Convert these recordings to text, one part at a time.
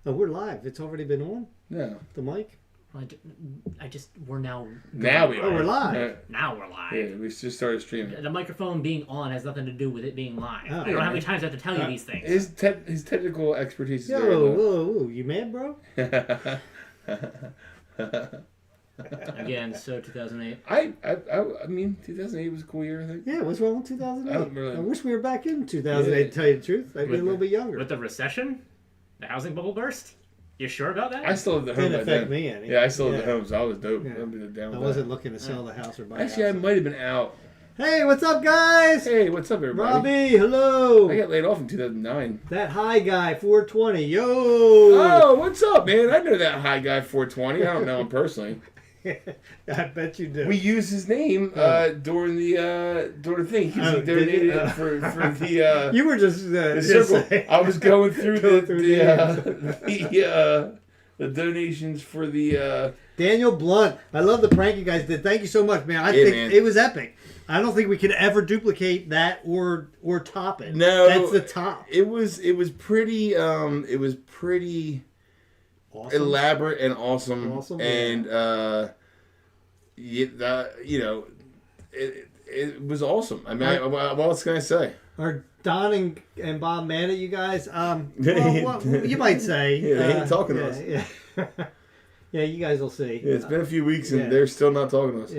Oh, we're live. It's already been on? No. The mic? We're now... Now we are. Oh, we're live. Now we're live. Yeah, we just started streaming. The microphone being on has nothing to do with it being live. Oh, I don't know how many times I have to tell you these things. His technical expertise is Yo, very low. whoa, you mad, bro? Again, so 2008. I mean, 2008 was a cool year, I think. Yeah, what's wrong with 2008? Really... I wish we were back in 2008, to tell you the truth. I'd be a little bit younger. With the recession? The housing bubble burst? You sure about that? I still lived at home Didn't back affect then. me any. Yeah, I still lived at home, so I was dope. Yeah. I wasn't looking to sell the house or buy Actually, I might have been out. Hey, what's up, guys? Hey, what's up, everybody? Robbie, hello. I got laid off in 2009. That high guy, 420. Yo. Oh, what's up, man? I know that high guy, 420. I don't know him personally. I bet you do. We used his name during the thing. He donated for the. You were just the circle. I was going through the donations for the. Daniel Blunt. I love the prank you guys did. Thank you so much, man. I think it was epic. I don't think we could ever duplicate that or top it. No, that's the top. It was pretty. It was pretty. Awesome. Elaborate and awesome. And it was awesome. I mean, what else can I say? Are Don and Bob mad at you guys? Well, you might say. Yeah, they ain't talking to us. Yeah. Yeah, you guys will see. Yeah, it's been a few weeks and they're still not talking to us.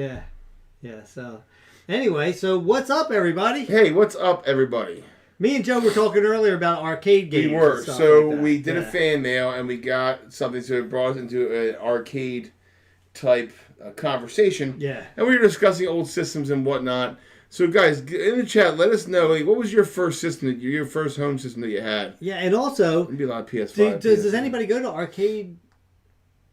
Yeah. So anyway, so what's up, everybody? Hey, what's up, everybody? Me and Joe were talking earlier about arcade games. We were. So like we did a fan mail and we got something, so it brought us into an arcade type conversation. Yeah. And we were discussing old systems and whatnot. So guys, in the chat, let us know, what was your first system, your first home system that you had? Yeah, and also, maybe a lot of PS5. Does anybody go to arcade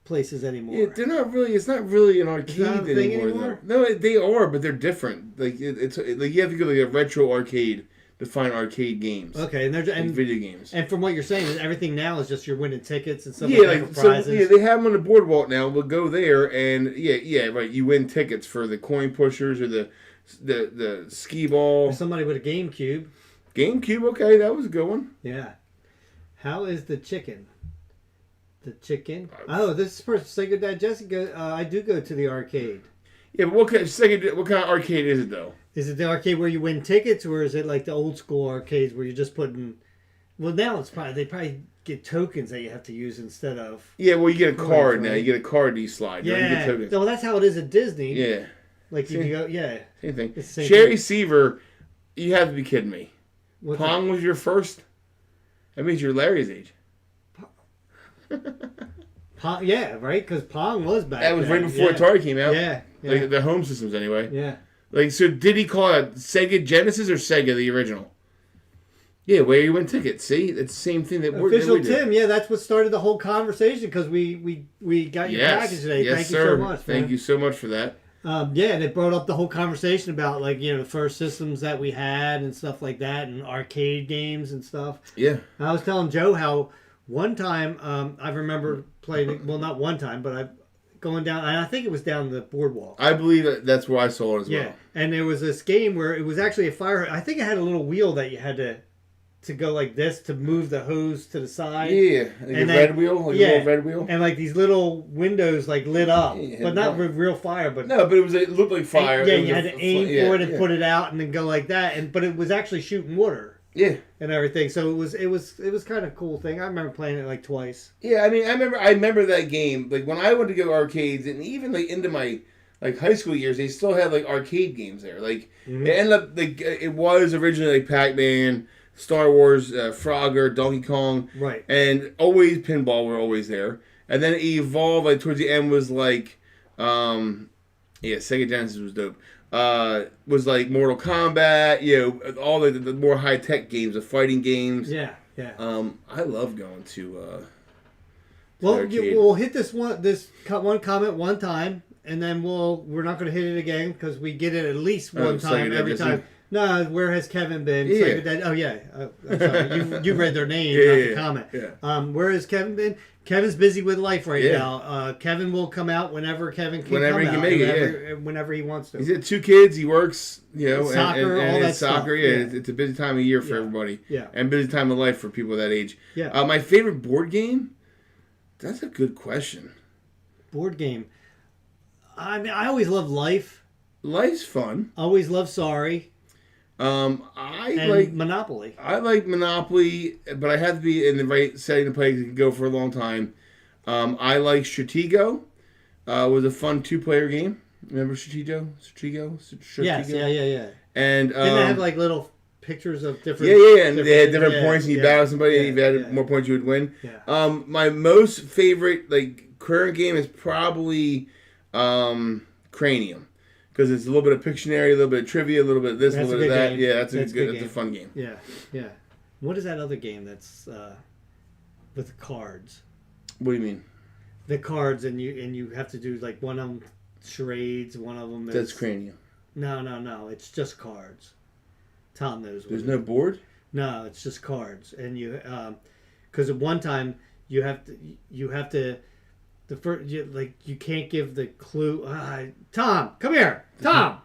places anymore? Yeah, they're not really. It's not really an arcade anymore. No, they are, but they're different. Like it's like you have to go to a retro arcade to find arcade games. Okay, and video games. And from what you're saying, is everything now is just you're winning tickets and stuff. Yeah, like that for prizes. So, yeah, they have them on the boardwalk now. We'll go there and right. You win tickets for the coin pushers or the skee ball. Or somebody with a GameCube. GameCube, okay, that was a good one. Yeah. How is the chicken? The chicken? Oh, this is for Sega Dad Jesse. I do go to the arcade. Yeah, but what kind of arcade is it though? Is it the arcade where you win tickets, or is it like the old school arcades where you're just putting? Well, now it's they probably get tokens that you have to use instead of. Yeah, well, you get a card now. You get a card you slide. Yeah, you get tokens. Well, that's how it is at Disney. Yeah, like if you go, same thing. Same Sherry thing. Seaver, you have to be kidding me. Pong was your first. That means you're Larry's age. Pong, yeah, right. Because Pong was back. That was right before Atari came out. Yeah. Like the home systems, anyway. Yeah. Like, so did he call it Sega Genesis or Sega the original? Yeah, where you win tickets. See, it's the same thing that Official Tim. Yeah, that's what started the whole conversation because we got your package today. Yes, Thank sir. you so much. Thank you so much for that. Yeah, and it brought up the whole conversation about the first systems that we had and stuff like that, and arcade games and stuff. Yeah. And I was telling Joe how one time I remember playing. Well, not one time, but going down. And I think it was down the boardwalk. I believe that's where I saw it as well. Yeah, and there was this game where it was actually a fire. I think it had a little wheel that you had to go like this to move the hose to the side. Yeah, like a red wheel, like a little red wheel. And like these little windows like lit up, but not with real fire. But no, but it looked like fire. And, you had to aim for it and put it out and then go like that. But it was actually shooting water. Yeah. And everything. So it was kind of a cool thing. I remember playing it like twice. Yeah, I mean, I remember that game. Like when I went to go to arcades, and even like into my like high school years, they still had like arcade games there. Like it ended up like it was originally like Pac-Man, Star Wars, Frogger, Donkey Kong, right? And always pinball were always there. And then it evolved like towards the end was like, Sega Genesis was dope. Was like Mortal Kombat, all the more high tech games, the fighting games. Yeah. I love going to. We'll hit this one comment one time, and then we're not going to hit it again because we get it at least one time every time. No, where has Kevin been? Yeah. I'm sorry. You read their name, not the comment. Yeah. Where has Kevin been? Kevin's busy with life right now. Kevin will come out whenever Kevin can whenever come he can out. Make it, whenever he wants to. He's got 2 kids. He works, soccer, and all that soccer. Stuff. It's a busy time of year for everybody. Yeah. And busy time of life for people that age. Yeah. My favorite board game That's a good question. Board game. I mean, I always loved Life. Life's fun. Always loved Sorry. I And like Monopoly. I like Monopoly, but I have to be in the right setting to play. It can go for a long time. I like Stratego. Was a fun 2-player game. Remember Stratego? Yes, yeah. And Didn't it have like little pictures of different? Yeah, and they had different points, and you battle somebody, and if you had more points, you would win. Yeah. My most favorite current game is probably Cranium. Because it's a little bit of Pictionary, a little bit of trivia, a little bit of this, a little bit of that. Game. Yeah, that's a fun game. Yeah. What is that other game that's with the cards? What do you mean? The cards, and you have to do like one of them charades, one of them is... That's Cranium. No. It's just cards. Tom knows. There's no board? No, it's just cards, and you because at one time you have to. The first, you can't give the clue. Tom, come here. Tom.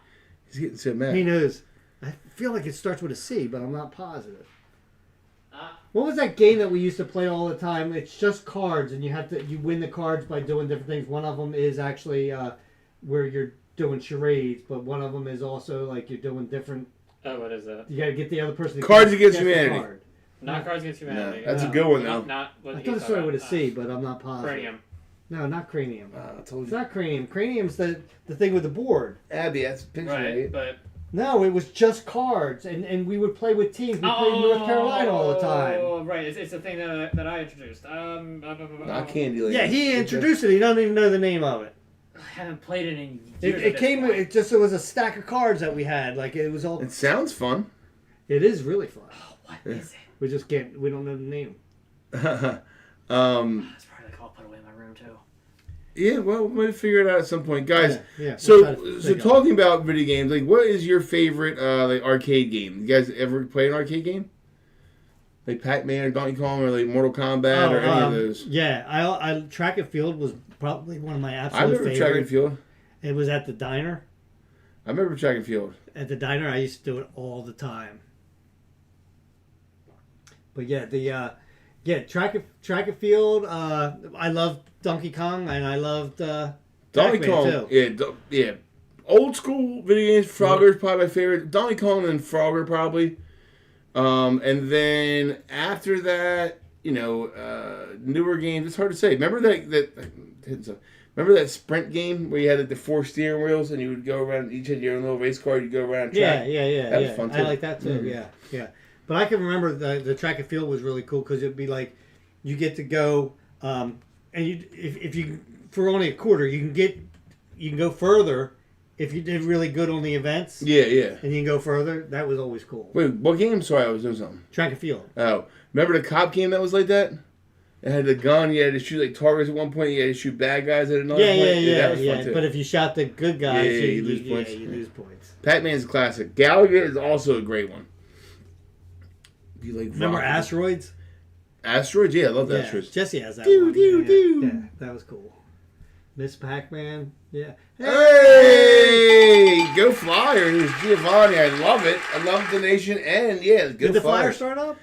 He's getting so mad. He knows. I feel like it starts with a C, but I'm not positive. What was that game that we used to play all the time? It's just cards, and you win the cards by doing different things. One of them is actually where you're doing charades, but one of them is also like you're doing different. Oh, what is that? You got to get the other person. To Cards Against Humanity. Card. Not Cards Against Humanity. No, that's a good one though. I thought it started with a C, but I'm not positive. Cranium. No, not Cranium. I told you. It's not Cranium. Cranium's the thing with the board. Abby, that's a picture. Right, but... No, it was just cards, and we would play with teams. We played North Carolina all the time. Oh, right. It's the thing that I introduced. Not Candyland. Yeah, he introduced it. He doesn't even know the name of it. I haven't played it in years. It was a stack of cards that we had. Like it was all. It sounds fun. It is really fun. Oh, what is it? We just can't. We don't know the name. That's probably like I'll put away in my room too. Yeah, well, we'll figure it out at some point, guys. Yeah. So talking about video games, like, what is your favorite arcade game? You guys ever play an arcade game? Like Pac-Man or Donkey Kong or like Mortal Kombat or any of those? Yeah, I Track and Field was probably one of my absolute favorites. I remember Track and Field. It was at the diner. I remember Track and Field. At the diner, I used to do it all the time. But yeah, Track and Field. I loved Donkey Kong, and I loved Donkey Kong too. Yeah. Old school video games. Frogger's probably my favorite. Donkey Kong and Frogger probably. And then after that, newer games. It's hard to say. Remember remember that sprint game where you had the 4 steering wheels and you would go around, each had your own little race car, you'd go around track? Yeah. That was fun too. I like that too, yeah. But I can remember the Track and Field was really cool because it'd be like, you get to go, and if you, for only a quarter, you can go further if you did really good on the events. Yeah. And you can go further. That was always cool. Wait, what game? Sorry, I was doing something. Track and Field. Oh, remember the cop game that was like that? It had the gun. You had to shoot like targets at one point. You had to shoot bad guys at another point. That was fun too. But if you shot the good guys, you lose points. You lose points. Pac-Man's a classic. Galaga is also a great one. Do you like? Remember Asteroids? Asteroids, yeah, I love Asteroids. Jesse has that one. Yeah, that was cool. Miss Pac-Man, yeah. Hey, go Flyers, Giovanni. I love it. I love the nation, and yeah, go Did the Flyers. Flyers start up?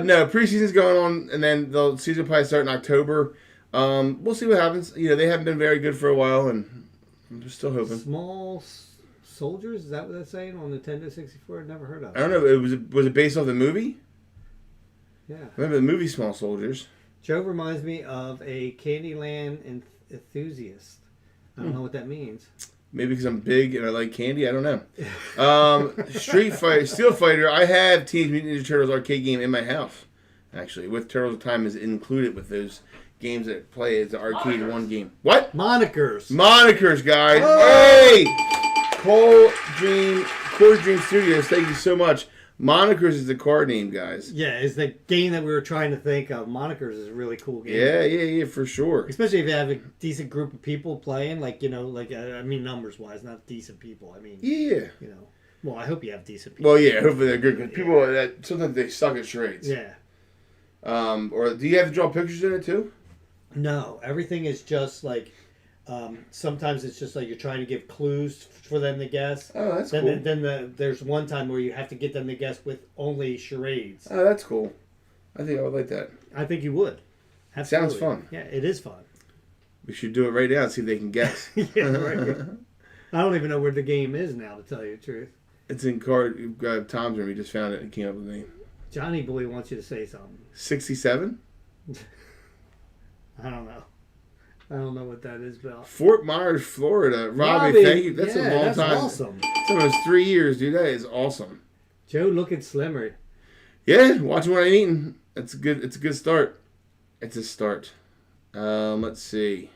No, preseason's going on, and then the season probably start in October. We'll see what happens. They haven't been very good for a while, and I'm still hoping. Small Soldiers, is that what that's saying on Nintendo 64? I've never heard of it. I don't know. Was it based off the movie? Yeah. Remember the movie Small Soldiers? Joe reminds me of a Candyland enthusiast. I don't know what that means. Maybe because I'm big and I like candy. I don't know. Street Fighter, Steel Fighter. I have Teenage Mutant Ninja Turtles arcade game in my house, actually, with Turtles of Time is included with those games that play as the arcade one game. What? Monikers, guys. Oh! Hey, Core Dream Studios. Thank you so much. Monikers is the card name, guys. Yeah, it's the game that we were trying to think of. Monikers is a really cool game. Yeah, for sure. Especially if you have a decent group of people playing, I mean numbers wise, not decent people. I mean, yeah. Well, I hope you have decent people. Well, yeah, hopefully they're good. Cause people that sometimes they suck at charades. Yeah. Or do you have to draw pictures in it too? No, everything is just like. Sometimes it's just like you're trying to give clues for them to guess. Oh, that's cool. Then there's one time where you have to get them to guess with only charades. Oh, that's cool. I think I would like that. I think you would. Absolutely. Sounds fun. Yeah, it is fun. We should do it right now and see if they can guess. Yeah, right. I don't even know where the game is now, to tell you the truth. It's in Tom's room. He just found it and came up with the name. Johnny Boy wants you to say something. 67? I don't know. I don't know what that is, Bill. Fort Myers, Florida. Robbie, thank you. That's a long that's time. Awesome. It's almost 3 years, dude. That is awesome. Joe looking slimmer. Yeah, watching what I'm eating. It's good. It's a good start. It's a start. Let's see.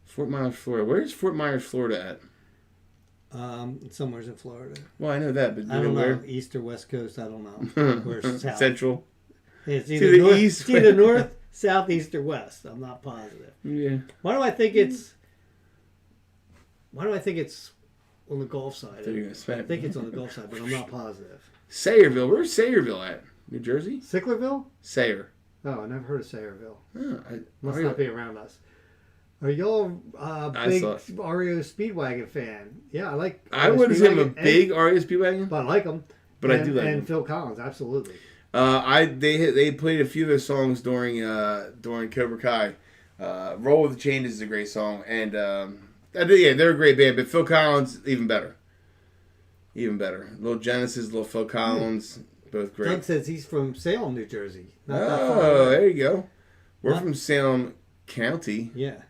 Fort Myers, Florida. Where's Fort Myers, Florida at? Somewhere's in Florida. Well, I know that, but I don't know. where? East or West Coast, I don't know. Where's south? Central. It's To either the north, east. it's either north, south, east, or west. I'm not positive. Yeah. Why do I think it's on the Gulf side? They're gonna smack I think it's on the Gulf side, but I'm not positive. Sayreville. Where's Sayreville at? New Jersey? Sicklerville? Sayer. Oh, I never heard of Sayreville. Oh, Must not be around us. Are y'all a big REO Speedwagon fan? Yeah, I like. I wouldn't say I'm a big REO Speedwagon, but I like them. But I do like them. And Phil Collins, absolutely. They played a few of their songs during Cobra Kai. Roll with the Changes is a great song, and they're a great band. But Phil Collins even better, Little Genesis, little Phil Collins, both great. Doug says he's from Salem, New Jersey. Not that far Oh, away. there you go. We're from Salem County. Yeah,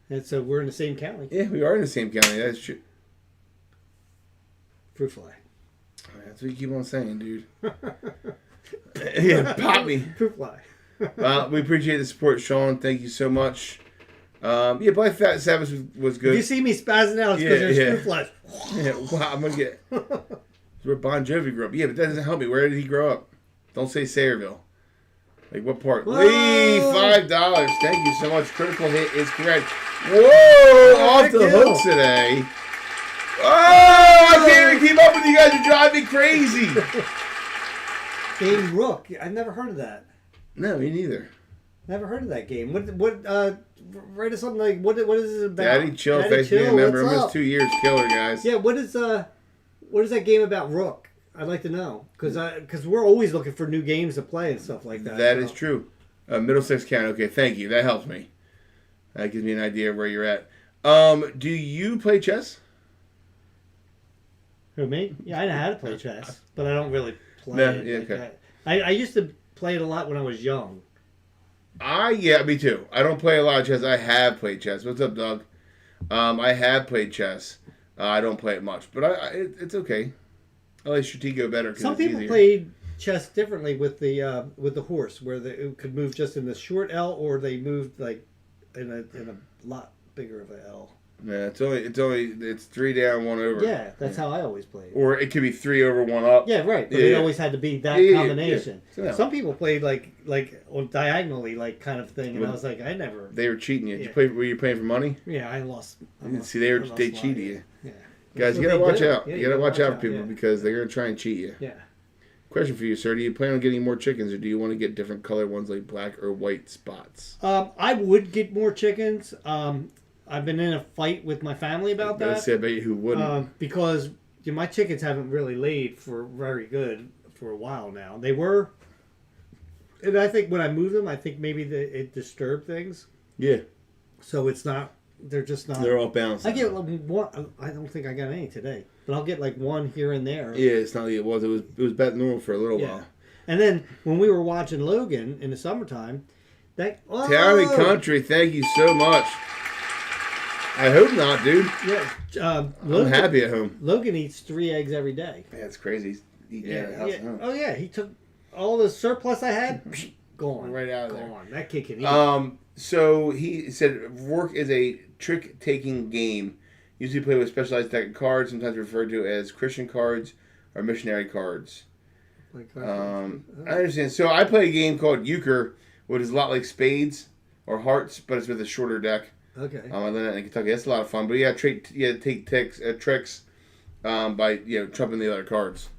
and so we're in the same county. Yeah, we are in the same county. That's true. Fruit fly. That's what you keep on saying, dude. Yeah, pop me. Fruit fly. We appreciate the support, Sean. Thank you so much. Black Sabbath was good. If you see me spazzing out, it's because there's fruit flies. Yeah, wow, I'm gonna get. It's where Bon Jovi grew up. Yeah, but that doesn't help me. Where did he grow up? Don't say Sayreville. Like what part? Whoa. Lee, $5. Thank you so much. Critical hit is correct. Whoa, off the hooks today. Oh, I can't even keep up with you guys. You drive me crazy. Game Rook. I've never heard of that. No, me neither. Never heard of that game. Write us something like what is it about? Daddy Chill, thanks for being a member. Almost 2 years, killer guys. Yeah, what is that game about Rook? I'd like to know because we're always looking for new games to play and stuff like that. That is true. Middlesex County. Okay, thank you. That helps me. That gives me an idea of where you're at. Do you play chess? Who, me? Yeah, I know how to play chess, but I don't really play No, it. yeah, Like okay. I used to play it a lot when I was young. Yeah, me too. I don't play a lot of chess. I have played chess. What's up, Doug? I have played chess. I don't play it much, but it's okay. I like Stratego better. Some people played chess differently with the horse, where it could move just in the short L, or they moved like in a lot bigger of a L. Yeah, it's 3 down, 1 over. Yeah, that's how I always played. Or it could be 3 over, 1 up. Yeah, right. But Yeah, it yeah. always had to be that combination. Yeah. So, Some people played like on diagonally, like kind of thing, and I was like, I never. They were cheating you. Yeah. Were you playing for money? Yeah, I lost. See, they cheated you. Yeah. Guys, you That's gotta what watch they do. out. Yeah, You gotta watch out for people yeah. because they're gonna try and cheat you. Yeah. Question for you, sir: do you plan on getting more chickens, or do you want to get different color ones like black or white spots? I would get more chickens. I've been in a fight with my family about that. I bet you who wouldn't. Because my chickens haven't really laid for very good for a while now. They were, and I think when I moved them, I think maybe it disturbed things. Yeah. So it's not. They're just not. They're all balanced. I get one. I don't think I got any today, but I'll get like one here and there. Yeah, it's not like it was. It was better than normal for a little while. And then when we were watching Logan in the summertime, Town and Country, thank you so much. I hope not, dude. Yeah, I'm happy at home. Logan eats 3 eggs every day. Yeah, it's crazy. He's eating at the house at home. Oh yeah, he took all the surplus I had, gone Right out of there. Gone. That kid can eat. So he said, Rourke is a trick-taking game. Usually played with specialized deck of cards, sometimes referred to as Christian cards or missionary cards. I understand. So I play a game called Euchre, which is a lot like Spades or Hearts, but it's with a shorter deck. Okay. I learned that in Kentucky. That's a lot of fun. But you got to take tricks by trumping the other cards,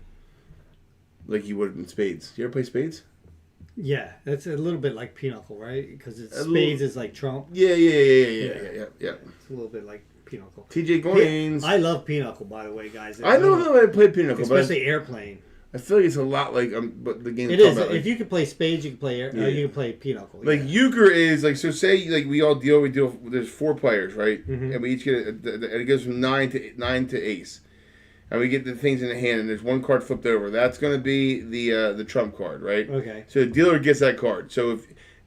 like you would in Spades. You ever play Spades? Yeah, that's a little bit like Pinochle, right? Because Spades is like Trump. Yeah. It's a little bit like Pinochle. TJ Goins. I love Pinochle, by the way, guys. I know that I played Pinochle, especially Airplane. I feel like it's a lot like but the game. It is. About, like, if you can play spades, you can play you can play pinochle. Like euchre is like, so say like we deal. There's 4 players, right? Mm-hmm. And we each get and it goes from 9 to ace, and we get the things in the hand, and there's 1 card flipped over. That's going to be the trump card, right? Okay. So the dealer gets that card. So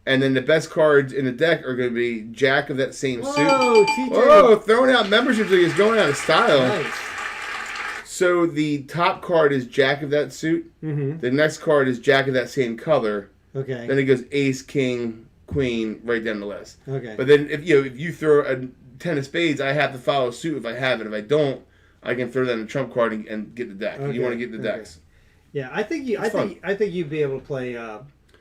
and then the best cards in the deck are going to be jack of that same suit. TJ. Oh, throwing out membership is going out of style. Nice. So the top card is jack of that suit. Mm-hmm. The next card is jack of that same color. Okay. Then it goes ace, king, queen, right down the list. Okay. But then if you throw a 10 of spades, I have to follow suit if I have it. If I don't, I can throw that in a trump card and get the deck. Okay. You want to get the decks. Yeah, I think you'd be able to play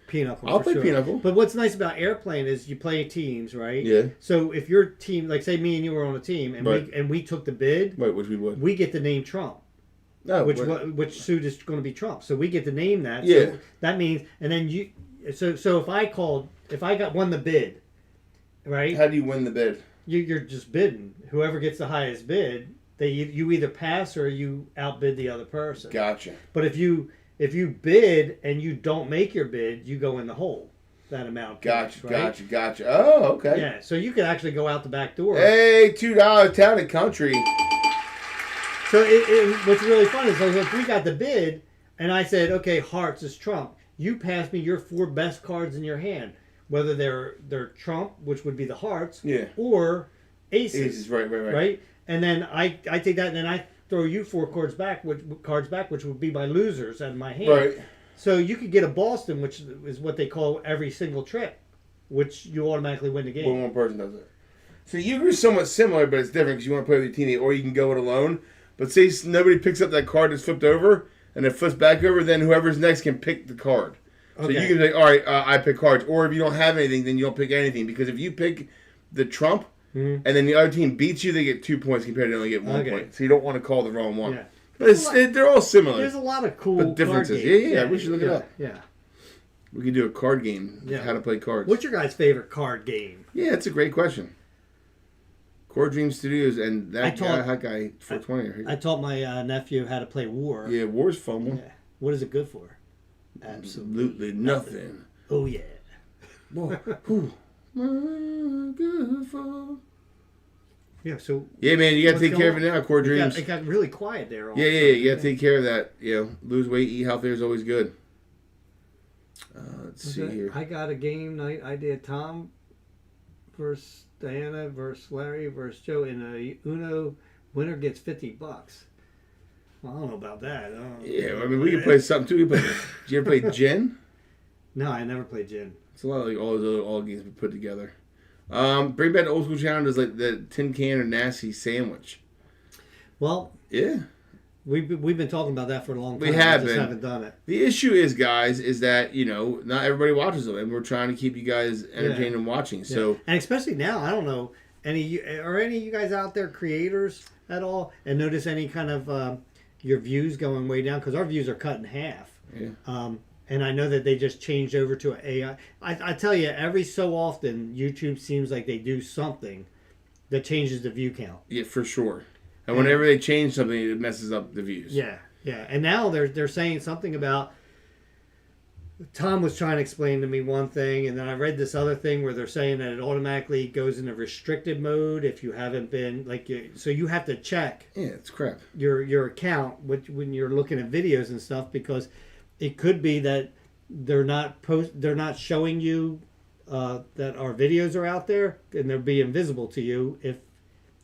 pinochle. I'll play pinochle. But what's nice about airplane is you play teams, right? Yeah. So if your team, like say me and you were on a team, and we took the bid, right, which we would, we get to name trump. No, which suit is going to be trump? So we get to name that. Yeah. So that means, and then you. So if I won the bid, right? How do you win the bid? You're just bidding. Whoever gets the highest bid, you either pass or you outbid the other person. Gotcha. But if you bid and you don't make your bid, you go in the hole. That amount. Gotcha, right? gotcha. Oh, okay. Yeah, so you could actually go out the back door. Hey, $2 town and country. So what's really fun is if we got the bid and I said, okay, hearts is trump. You pass me your 4 best cards in your hand, whether they're trump, which would be the hearts, yeah, or aces. Aces, right. Right, and then I take that and then I throw you 4 cards back, which would be my losers out of my hand. Right. So you could get a Boston, which is what they call every single trip, which you automatically win the game. When one person does it. So euchre is somewhat similar, but it's different because you want to play with your teammate, or you can go it alone. But say nobody picks up that card that's flipped over, and it flips back over, then whoever's next can pick the card. So you can say, all right, I pick cards. Or if you don't have anything, then you don't pick anything. Because if you pick the trump, and then the other team beats you, they get 2 points compared to only get 1 point. So you don't want to call the wrong one. Yeah. But they're all similar. There's a lot of cool differences. Card games. Yeah, we should look it up. Yeah. We could do a card game. Yeah. How to play cards. What's your guys' favorite card game? Yeah, that's a great question. Core Dream Studios and that guy 420. I taught my nephew how to play War. Yeah, War's fun one. Yeah. What is it good for? Absolutely nothing. Oh yeah. Boy, who? Good for. Yeah. So. Yeah, man, you got to take care of it now. Core Dreams. It got really quiet there. Yeah. You got to take care of that. Lose weight, eat healthy is always good. Let's see here. I got a game night idea. Tom versus Diana versus Larry versus Joe in a Uno. Winner gets $50. Well, I don't know about that. Yeah, I mean, we can play something too. Did you ever play Gin? No, I never played Gin. It's a lot like all those other games we put together. Bring back the old school challenges like the tin can or nasty sandwich. Well, yeah, we've been talking about that for a long time. We have just haven't done it. The issue is, guys, is that not everybody watches them, and we're trying to keep you guys entertained and watching. Yeah. So, and especially now, I don't know any of you guys out there creators at all, and notice any kind of your views going way down because our views are cut in half. Yeah. And I know that they just changed over to AI. I tell you, every so often, YouTube seems like they do something that changes the view count. Yeah, for sure. And whenever they change something, it messes up the views. Yeah. And now they're saying something about. Tom was trying to explain to me one thing, and then I read this other thing where they're saying that it automatically goes into restricted mode if you haven't been so you have to check. Yeah, it's crap. Your account when you're looking at videos and stuff because. It could be that they're not showing you that our videos are out there, and they'll be invisible to you if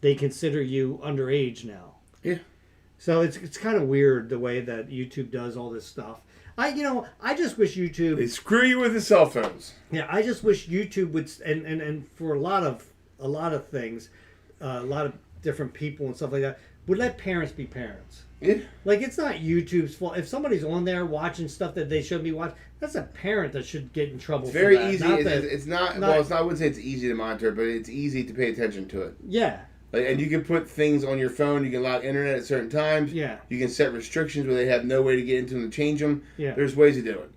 they consider you underage now. Yeah. So it's kind of weird the way that YouTube does all this stuff. I just wish YouTube. They screw you with the cell phones. Yeah, I just wish YouTube would and for a lot of things, a lot of different people and stuff like that would let parents be parents. Yeah. Like, it's not YouTube's fault. If somebody's on there watching stuff that they shouldn't be watching, that's a parent that should get in trouble it's very for that. easy. It's not, I wouldn't say it's easy to monitor, but it's easy to pay attention to it. Yeah. And you can put things on your phone. You can lock internet at certain times. Yeah. You can set restrictions where they have no way to get into them to change them. Yeah. There's ways to do it.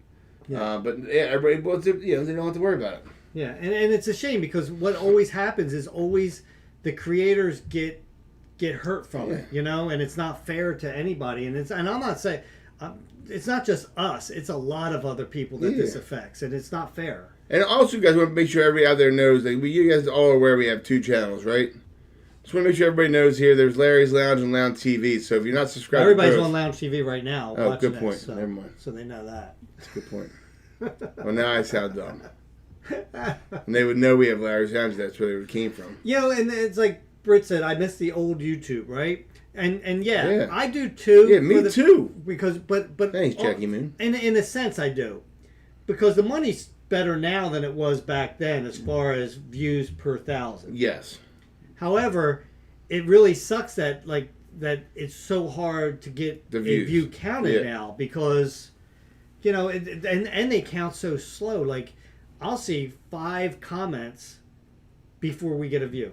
Yeah. But everybody, they don't have to worry about it. Yeah, and it's a shame because what always happens is always the creators get hurt from it, and it's not fair to anybody. And I'm not saying it's not just us; it's a lot of other people that this affects, and it's not fair. And also, guys, want to make sure everybody out there knows that you guys all are aware we have 2 channels, right? Just want to make sure everybody knows here. There's Larry's Lounge and Lounge TV. So if you're not subscribed, everybody's on Lounge TV right now. Oh, good point. So, Never mind. So they know that. That's a good point. Well, now I sound dumb. And they would know we have Larry's Lounge. That's where it came from. And it's like Britt said, I miss the old YouTube, right? And yeah, I do too. Yeah, me too. Because but thanks, Jackie Moon. In a sense, I do, because the money's better now than it was back then as far as views per 1,000. Yes. However, it really sucks that it's so hard to get a view counted now because, and they count so slow. Like, I'll see 5 comments before we get a view.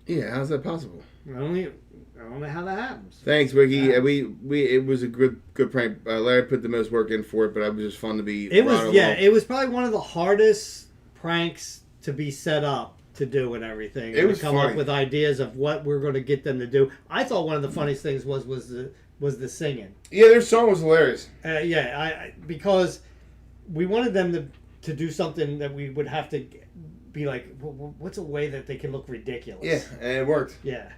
Yeah, how's that possible? I don't know how that happens. Thanks, Wiggy. It was a good prank. Larry put the most work in for it, but it was just fun to be. It was probably one of the hardest pranks to be set up to do and everything. It was come funny. up with ideas of what we're going to get them to do. I thought one of the funniest things was the singing. Yeah, their song was hilarious. Because we wanted them to do something that we would have to be like, what's a way that they can look ridiculous? Yeah, and it worked. Yeah.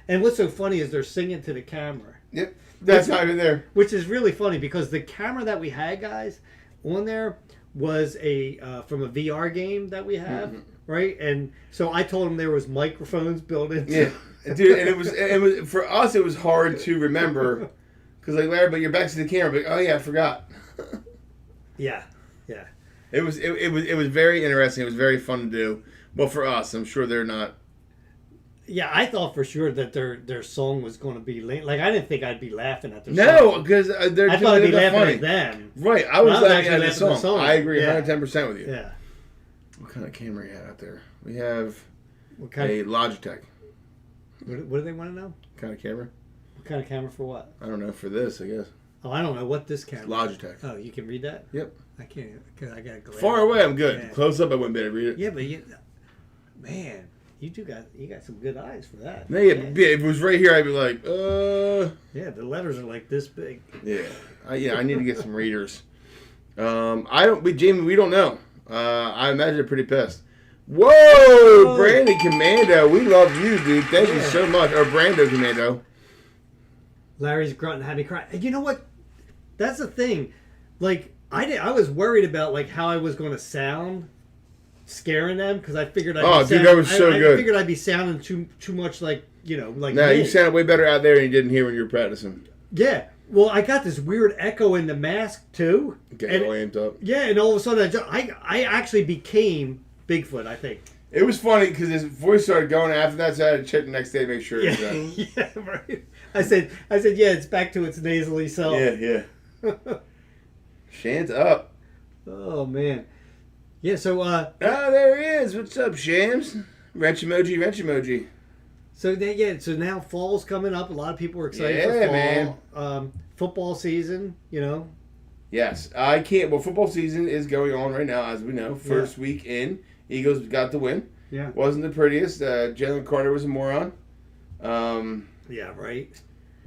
And what's so funny is they're singing to the camera. Yep, that's not even there. Which is really funny because the camera that we had, guys, on there was from a VR game that we have, right? And so I told them there was microphones built in. Yeah, dude, and it was for us. It was hard to remember because like Larry, but you're back to the camera. But oh yeah, I forgot. Yeah. It was very interesting. It was very fun to do. Well, for us, I'm sure they're not. Yeah, I thought for sure that their song was going to be like I didn't think I'd be laughing at their song. No, because they're I thought I'd be laughing funny. at them. Right, I was laughing at the song. song. I agree 110% with you. Yeah. What kind of camera you have out there? We have a Logitech. What do they want to know? What kind of camera? What kind of camera for what? I don't know. For this, I guess. Oh, I don't know what this camera. It's Logitech. Oh, you can read that? Yep. I can't because I got glare. Far away, I'm good. Yeah. Close up, I wouldn't be able to read it. Yeah, but man, you got some good eyes for that. No, yeah, if it was right here, I'd be like, Yeah, the letters are like this big. Yeah, I need to get some readers. Jamie, we don't know. I imagine they're pretty pissed. Whoa, Brandon Commando, we love you, dude. Thank you so much. Or Brando Commando. Larry's grunting had me cry. And you know what? That's the thing. Like I was worried about like how I was going to sound, scaring them because I figured. Dude, that was so good. I figured I'd be sounding too much like like. No, me. you sounded way better out there than you didn't hear when you were practicing. Yeah. Well, I got this weird echo in the mask too. Getting all amped up. Yeah, and all of a sudden I actually became Bigfoot. I think. It was funny because his voice started going after that, so I had to check the next day to make sure. Yeah, right. I said, yeah, it's back to its nasally self. Yeah. Shan's up. Oh man. Yeah. So. There he is. What's up, Shams? Wrench emoji. So now fall's coming up. A lot of people are excited for fall. Man. Football season. Yes, I can't. Well, football season is going on right now, as we know. First week in, Eagles got the win. Yeah. Wasn't the prettiest. Jalen Carter was a moron. Yeah, right.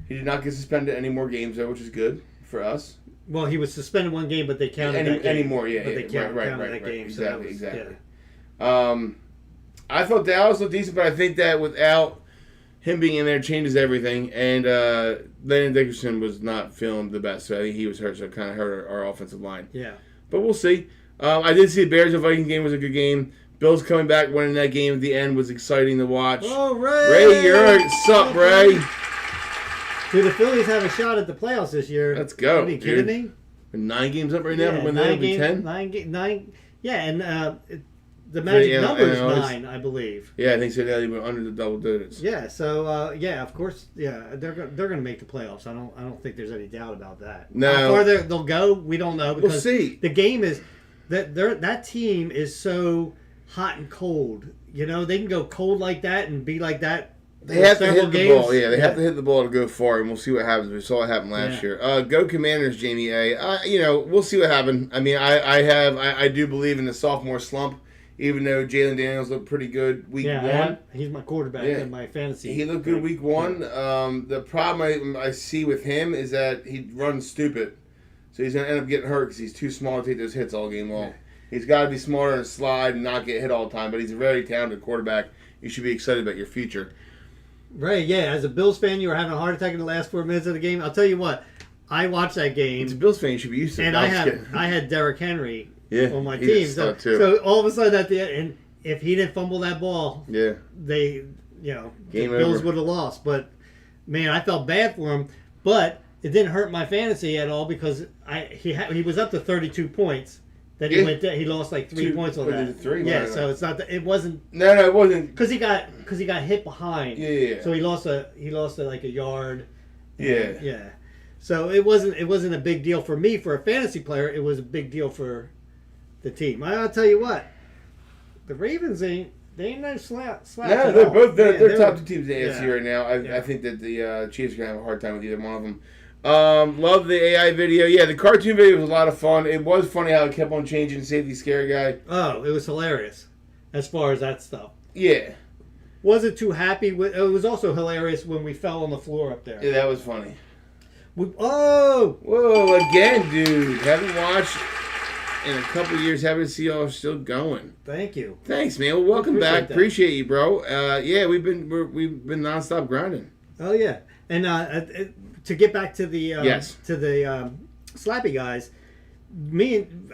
He did not get suspended any more games, though, which is good for us. Well, he was suspended one game, but they counted that game. Anymore, yeah. But they counted Right. that game. Exactly, so exactly. Yeah. I thought Dallas looked decent, but I think that without him being in there changes everything. And Landon Dickerson was not feeling the best, so I think he was hurt, so it kind of hurt our offensive line. Yeah. But we'll see. I did see the Bears and Vikings game was a good game. Bills coming back, winning that game at the end was exciting to watch. Oh, Ray! Ray, you're sup, Ray? Do the Phillies have a shot at the playoffs this year? Let's go. Are you kidding me? We're 9 games up right now. Yeah, When they'll be 10. 9. Yeah, and the magic number is 9, I believe. Yeah, I think so. They went under the double digits. Yeah. So of course, they're going to make the playoffs. I don't think there's any doubt about that. No. How far they'll go, we don't know because We'll see. The game is that team is so hot and cold. They can go cold like that and be like that. They have to hit the ball. Yeah, they Yeah. have to hit the ball to go far, and we'll see what happens. We saw what happened last year. Go Commanders, Jamie A. We'll see what happens. I mean, I do believe in the sophomore slump, even though Jalen Daniels looked pretty good week 1. He's my quarterback in my fantasy. He looked good week 1. The problem I see with him is that he runs stupid. So he's going to end up getting hurt because he's too small to take those hits all game long. He's got to be smarter and slide and not get hit all the time, but he's a very talented quarterback. You should be excited about your future. Right, yeah. As a Bills fan, you were having a heart attack in the last 4 minutes of the game. I'll tell you what, I watched that game. As a Bills fan, you should be used to it. And I had Derrick Henry on my he team. did stuff too. So all of a sudden at the end, and if he didn't fumble that ball, the Bills would have lost. But man, I felt bad for him. But it didn't hurt my fantasy at all because he was up to 32 points. That he went. He lost like 3 points on that. So it's not that it wasn't. No, it wasn't. Because he got hit behind. Yeah. So he lost like a yard. Yeah. So it wasn't a big deal for me for a fantasy player. It was a big deal for the team. I'll tell you what, the Ravens ain't no slaps. No, they're both they're top 2 teams in the AFC right now. I think that the Chiefs are gonna have a hard time with either one of them. Love the AI video. Yeah, the cartoon video was a lot of fun. It was funny how it kept on changing. Safety scary guy. Oh, it was hilarious as far as that stuff. Yeah. Wasn't too happy with. It was also hilarious when we fell on the floor up there. Yeah, that was funny. Whoa, again, dude. Haven't watched in a couple of years. Happy to see y'all still going. Thank you. Thanks, man. Well, welcome back. Appreciate you, bro. We've been nonstop grinding. Oh yeah, and to get back to the Slappy guys,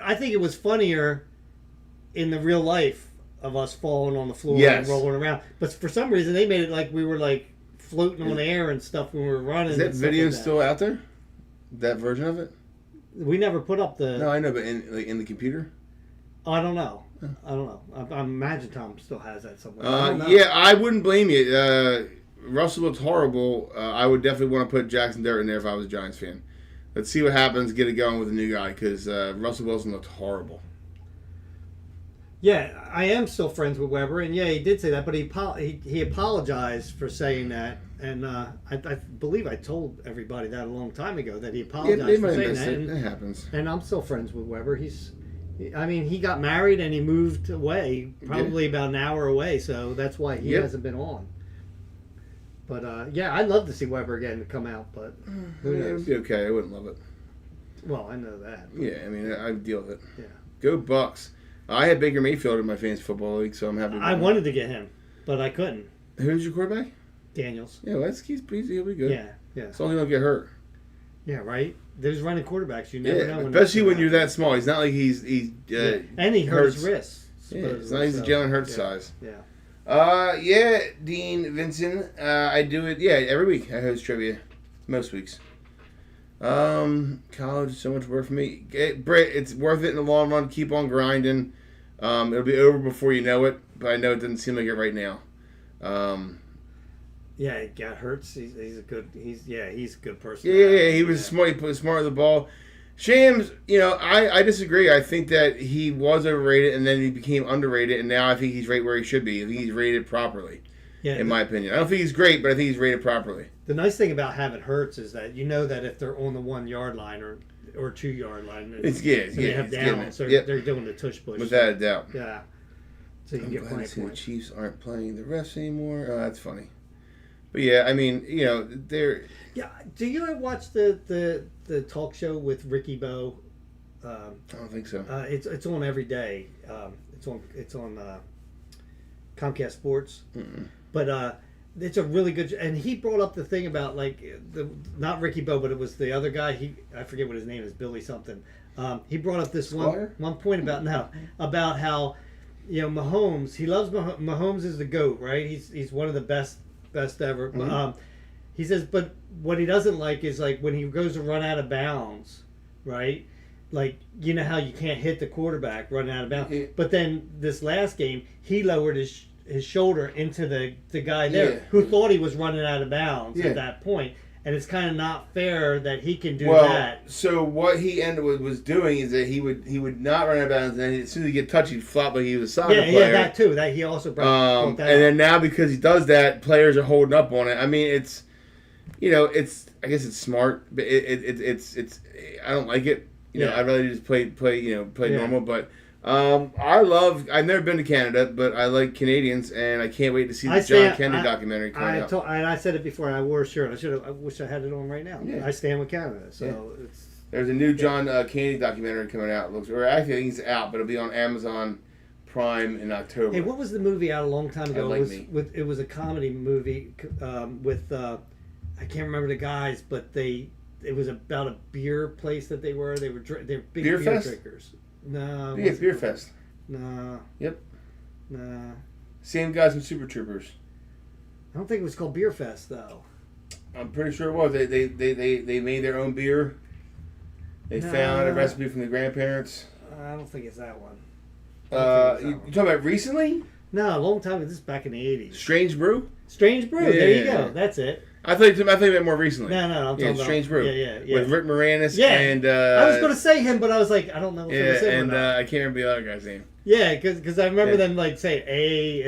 I think it was funnier in the real life of us falling on the floor and rolling around. But for some reason, they made it like we were like floating on the air and stuff when we were running. Is that video still out there? That version of it? We never put up the. No, I know, but in the computer. I don't know. I imagine Tom still has that somewhere. I wouldn't blame you. Russell looks horrible. I would definitely want to put Jackson Dart in there if I was a Giants fan. Let's see what happens. Get it going with the new guy because Russell Wilson looked horrible. Yeah, I am still friends with Weber, and yeah, he did say that, but he apologized for saying that, and I believe I told everybody that a long time ago that he apologized for saying that. It happens. And I'm still friends with Weber. He got married and he moved away, probably about an hour away, so that's why he hasn't been on. But I'd love to see Weber again come out, but who knows? It would be okay. I wouldn't love it. Well, I know that. Yeah, I mean, I deal with it. Yeah. Go Bucks. I had Baker Mayfield in my fantasy football league, so I'm happy. I wanted to get him, but I couldn't. Who's your quarterback? Daniels. Yeah, well, he'll be good. Yeah. As long as he don't get hurt. Yeah, right. There's running quarterbacks. You never know. Especially when you're that small. He's not like he's and he hurt his wrists. Yeah, it's not he's Jalen Hurts size. Yeah. Dean Vincent. I do it. Yeah, every week I host trivia. Most weeks. College is so much work for me. Britt, it's worth it in the long run. Keep on grinding. It'll be over before you know it, but I know it doesn't seem like it right now. Yeah, it got Hurts. He's a good person. Yeah, he was smart. He put smart on the ball. Shams, I disagree. I think that he was overrated and then he became underrated, and now I think he's right where he should be. I think he's rated properly. Yeah, in my opinion. I don't think he's great, but I think he's rated properly. The nice thing about having Hurts is that you know that if they're on the 1 yard line or 2 yard line, they have downs. They're doing the tush push. Without a doubt. Yeah. So you can get plenty of points. The Chiefs aren't playing the refs anymore. Oh, that's funny. But yeah, I mean, they're. Yeah. Do you ever watch the talk show with Ricky Bo? I don't think so. It's on every day. It's on Comcast Sports. Mm-mm. But it's a really good, and he brought up the thing about not Ricky Bo, but it was the other guy. I forget what his name is, Billy something. He brought up this one point about how Mahomes. He loves Mahomes is the GOAT, right? He's one of the best ever. Mm-hmm. He says, but what he doesn't like is when he goes to run out of bounds, right? Like, you know how you can't hit the quarterback running out of bounds. Yeah. But then this last game, he lowered his shoulder into the guy there who thought he was running out of bounds at that point. And it's kind of not fair that he can do that. So what he was doing is that he would not run out of bounds, and as soon as he get touched, he'd flop like he was a soccer player. Yeah, that too. That he also brought that and then now because he does that, players are holding up on it. I mean, it's I guess it's smart, but it's I don't like it. I'd rather just play normal, but. I've never been to Canada, but I like Canadians, and I can't wait to see the John Kennedy documentary coming out. And I said it before, and I wore a shirt. I wish I had it on right now. Yeah. I stand with Canada, so There's a new John Candy documentary coming out. Or actually, I think it's out, but it'll be on Amazon Prime in October. Hey, what was the movie out a long time ago? Like it was a comedy movie with I can't remember the guys, but it was about a beer place that they were. They were big beer drinkers. No. Yeah, Beer Fest. No. Yep. No. Same guys from Super Troopers. I don't think it was called Beer Fest though. I'm pretty sure it was. They made their own beer. They found a recipe from the grandparents. I don't think it's that one. You talking about recently? No, a long time ago. This is back in the 80s. Strange Brew? Strange Brew. There you go. That's it. I thought you meant more recently. No, I'm talking about Strange Brew. Yeah. With Rick Moranis and... I was going to say him, but I was like, I don't know if I say him or not. I can't remember the other guy's name. Yeah, because I remember them like saying A. Yeah.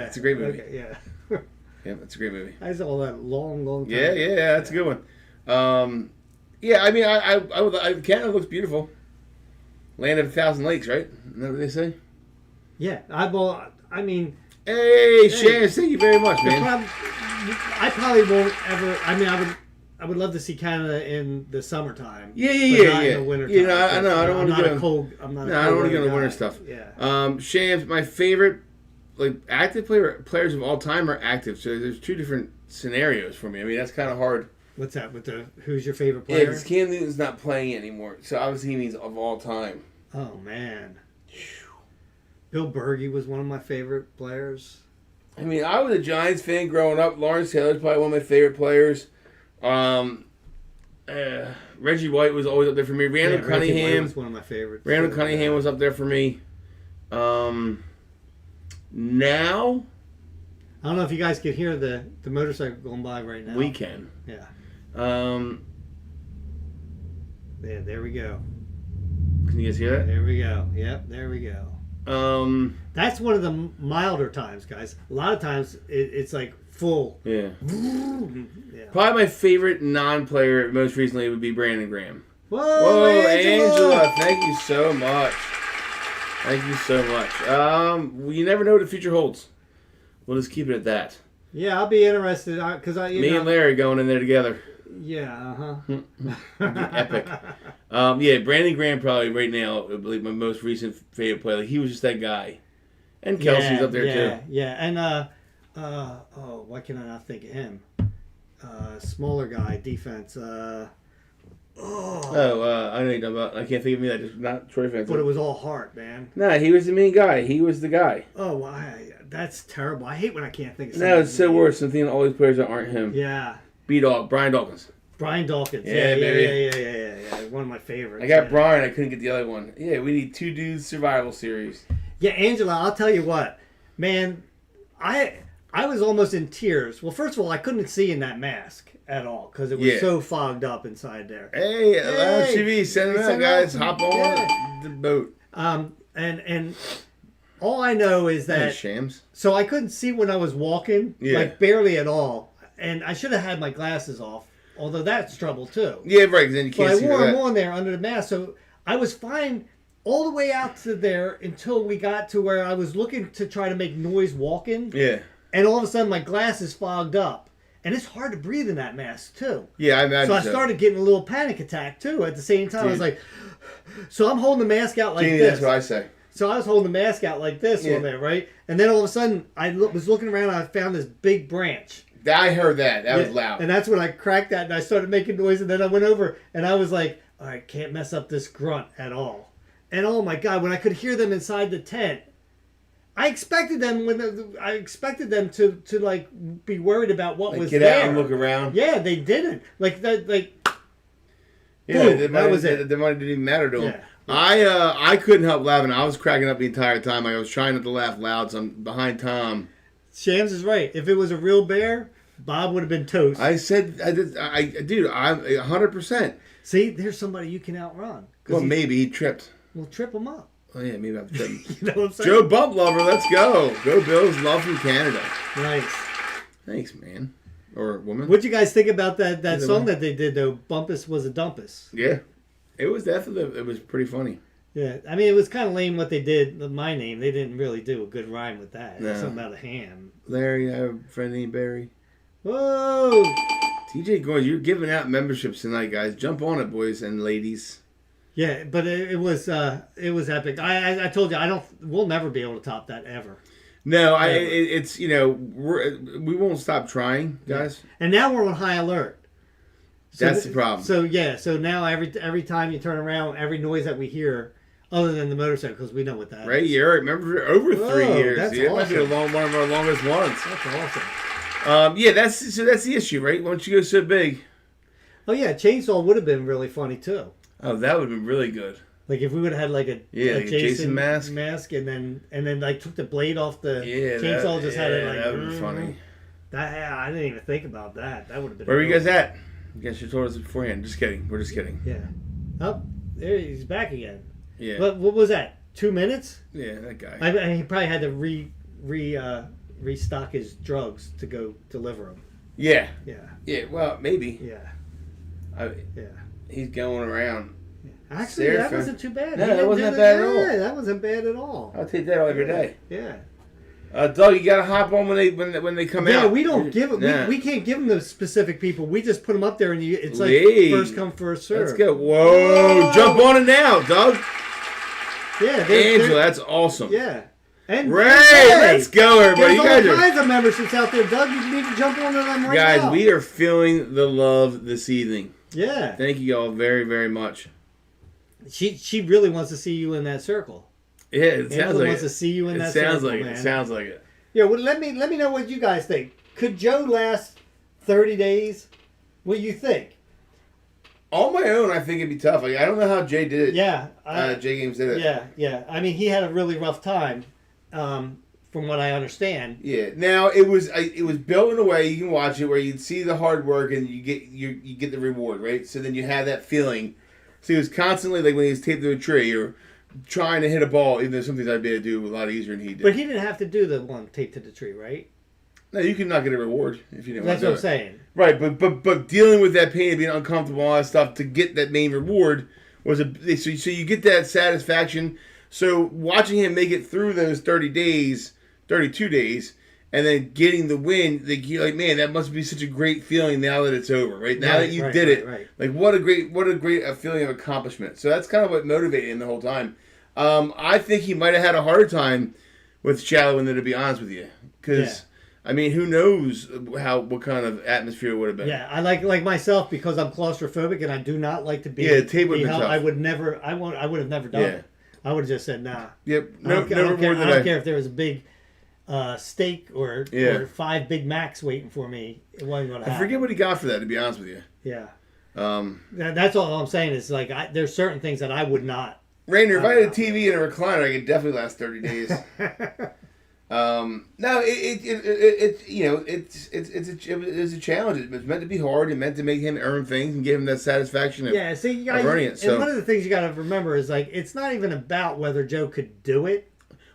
It's a great movie. Okay, yeah. Yeah, it's a great movie. I saw that long time ago. Yeah, that's a good one. Yeah, I mean, Canada looks beautiful. Land of 1,000 lakes, right? Isn't that what they say? Yeah, Hey, Shaz, thank you very much, man. I probably won't ever. I mean, I would love to see Canada in the summertime. Yeah. In the winter time. You know, I know. I don't want to go. I'm not. I don't want to go to winter stuff. Yeah. Shams, my favorite, like active players of all time are active. So there's two different scenarios for me. I mean, that's kind of hard. What's that with who's your favorite player? Yeah, because Cam Newton's not playing anymore. So obviously he means of all time. Oh man. Bill Berge was one of my favorite players. I mean, I was a Giants fan growing up. Lawrence Taylor's probably one of my favorite players. Reggie White was always up there for me. Randall Cunningham Reggie White was one of my favorites. Randall Cunningham was up there for me. Now, I don't know if you guys can hear the motorcycle going by right now. We can. Yeah. Yeah, there we go. Can you guys hear that? There we go. Yep, there we go. That's one of the milder times, guys. A lot of times it's like full. Yeah. Yeah. Probably my favorite non-player most recently would be Brandon Graham. Whoa, Angela! Thank you so much. Thank you so much. You never know what the future holds. We'll just keep it at that. Yeah, I'll be interested because Me and Larry going in there together. Yeah, Epic. Yeah, Brandon Graham probably right now, like my most recent favorite player. Like, he was just that guy. And Kelsey's up there too. Yeah, and why can I not think of him? Smaller guy, defense. I know you're talking about. I can't think of me. That just not Troy fans. But it was all heart, man. Nah, he was the main guy. He was the guy. Oh, well, that's terrible. I hate when I can't think of. No, it's so worse than thinking all these players that aren't him. Yeah. Brian Dawkins. Brian Dawkins. Yeah, baby. Yeah. One of my favorites. I got Brian. I couldn't get the other one. Yeah, we need two dudes survival series. Yeah, Angela, I'll tell you what, man. I was almost in tears. Well, first of all, I couldn't see in that mask at all because it was so fogged up inside there. Hey, TV, send them out, guys. Hop on the boat. And all I know is that Shams. So I couldn't see when I was walking, like barely at all. And I should have had my glasses off, although that's trouble too. Yeah, right. Then you can't see that. But I wore them on there under the mask, so I was fine all the way out to there until we got to where I was looking to try to make noise walking. Yeah. And all of a sudden, my glasses fogged up, and it's hard to breathe in that mask too. Yeah, I imagine. So I started getting a little panic attack too. At the same time, I was like, so I'm holding the mask out like this. That's what I say. So I was holding the mask out like this on there, right? And then all of a sudden, I was looking around and I found this big branch. I heard that. That was loud. And that's when I cracked that and I started making noise. And then I went over and I was like, all right, can't mess up this grunt at all. And oh my God, when I could hear them inside the tent, I expected them to like be worried about what was get there. Get out and look around. Yeah, they didn't. Like that. Like yeah, boom, that was it. The money didn't even matter to them. Yeah. I couldn't help laughing. I was cracking up the entire time. I was trying not to laugh loud, so I'm behind Tom. Shams is right. If it was a real bear, Bob would have been toast. I'm 100%. See, there's somebody you can outrun. Well, maybe he tripped. We'll trip him up. Oh yeah, maybe I'll trip him. You know what I'm saying? Joe Bump Lover, let's go. Go Bills, love from Canada. Nice. Thanks, man. Or woman. What'd you guys think about that song that they did though? Bumpus was a dumpus. Yeah, it was definitely. It was pretty funny. Yeah, I mean, it was kind of lame what they did with my name. They didn't really do a good rhyme with that. No. Something about a ham. Larry, I have a friend named Barry. Whoa! TJ Goins, you're giving out memberships tonight, guys. Jump on it, boys and ladies. Yeah, but it was epic. I told you we'll never be able to top that ever. No, it's we won't stop trying, guys. And now we're on high alert. That's the problem. So now every time you turn around, every noise that we hear, other than the motorcycle, because we know what that right, is. you're right. Remember, for over 3 years. That's It might be awesome. one of our longest ones. That's awesome. That's the issue, right? Once you go so big. Oh yeah, chainsaw would have been really funny too. Oh, that would have been really good. Like if we would have had like a Jason mask, and then like took the blade off the chainsaw, had it like that would be funny. I didn't even think about that. That would have been. Where are you guys at? You guys should have told us beforehand. Just kidding. We're just kidding. Yeah. Oh, there he's back again. Yeah. What was that? 2 minutes? Yeah, that guy. He probably had to restock his drugs to go deliver them. Yeah. Yeah. Yeah. Well, maybe. Yeah. He's going around. Actually, that wasn't too bad. No, that wasn't bad at all. Yeah, that wasn't bad at all. I'll take that every day. Yeah. Doug, you gotta hop on when they come out. Yeah, we don't give them. Nah. We can't give them to specific people. We just put them up there, and it's like first come, first serve. Let's go. Whoa! Jump on it now, Doug. Yeah, Angela, that's awesome. Yeah. And Ray, let's go, everybody. You guys all kinds of memberships out there, Doug. You need to jump on them right now. Guys, we are feeling the love this evening. Yeah. Thank you all very, very much. She really wants to see you in that circle. Yeah, it sounds like wants to see you in that circle, man. It sounds like it. Yeah, well, let me know what you guys think. Could Joe last 30 days? What do you think? On my own, I think it'd be tough. Like, I don't know how Jay did it. Yeah. Jay Games did it. Yeah. I mean, he had a really rough time, from what I understand. Yeah. Now it was built in a way you can watch it where you'd see the hard work and you get the reward, right? So then you have that feeling. So he was constantly like when he was taped to a tree or trying to hit a ball, even though some things I'd be able to do a lot easier than he did. But he didn't have to do the one taped to the tree, right? No, you could not get a reward if you didn't. That's what I'm saying. Right, but dealing with that pain of being uncomfortable, all that stuff to get that main reward was so you get that satisfaction. So watching him make it through those 32 days, and then getting the win, you're like, man, that must be such a great feeling now that it's over, right? Now that you did it, right. Like what a great feeling of accomplishment. So that's kind of what motivated him the whole time. I think he might have had a harder time with Shallow in there, to be honest with you, because. I mean, who knows what kind of atmosphere it would have been? Yeah, I like myself because I'm claustrophobic and I do not like to be. Yeah, the tape would have been tough. I would have never done it. I would have just said nah. Yep. I don't care if there was a big steak or 5 Big Macs waiting for me. It wasn't going to happen. I forget what he got for that, to be honest with you. Yeah. That's all I'm saying is like there's certain things that I would not. Rainer, if I had a TV and a recliner, I could definitely last 30 days. No, it's a challenge. It was meant to be hard. It meant to make him earn things and give him that satisfaction of earning it. And one of the things you got to remember is like it's not even about whether Joe could do it.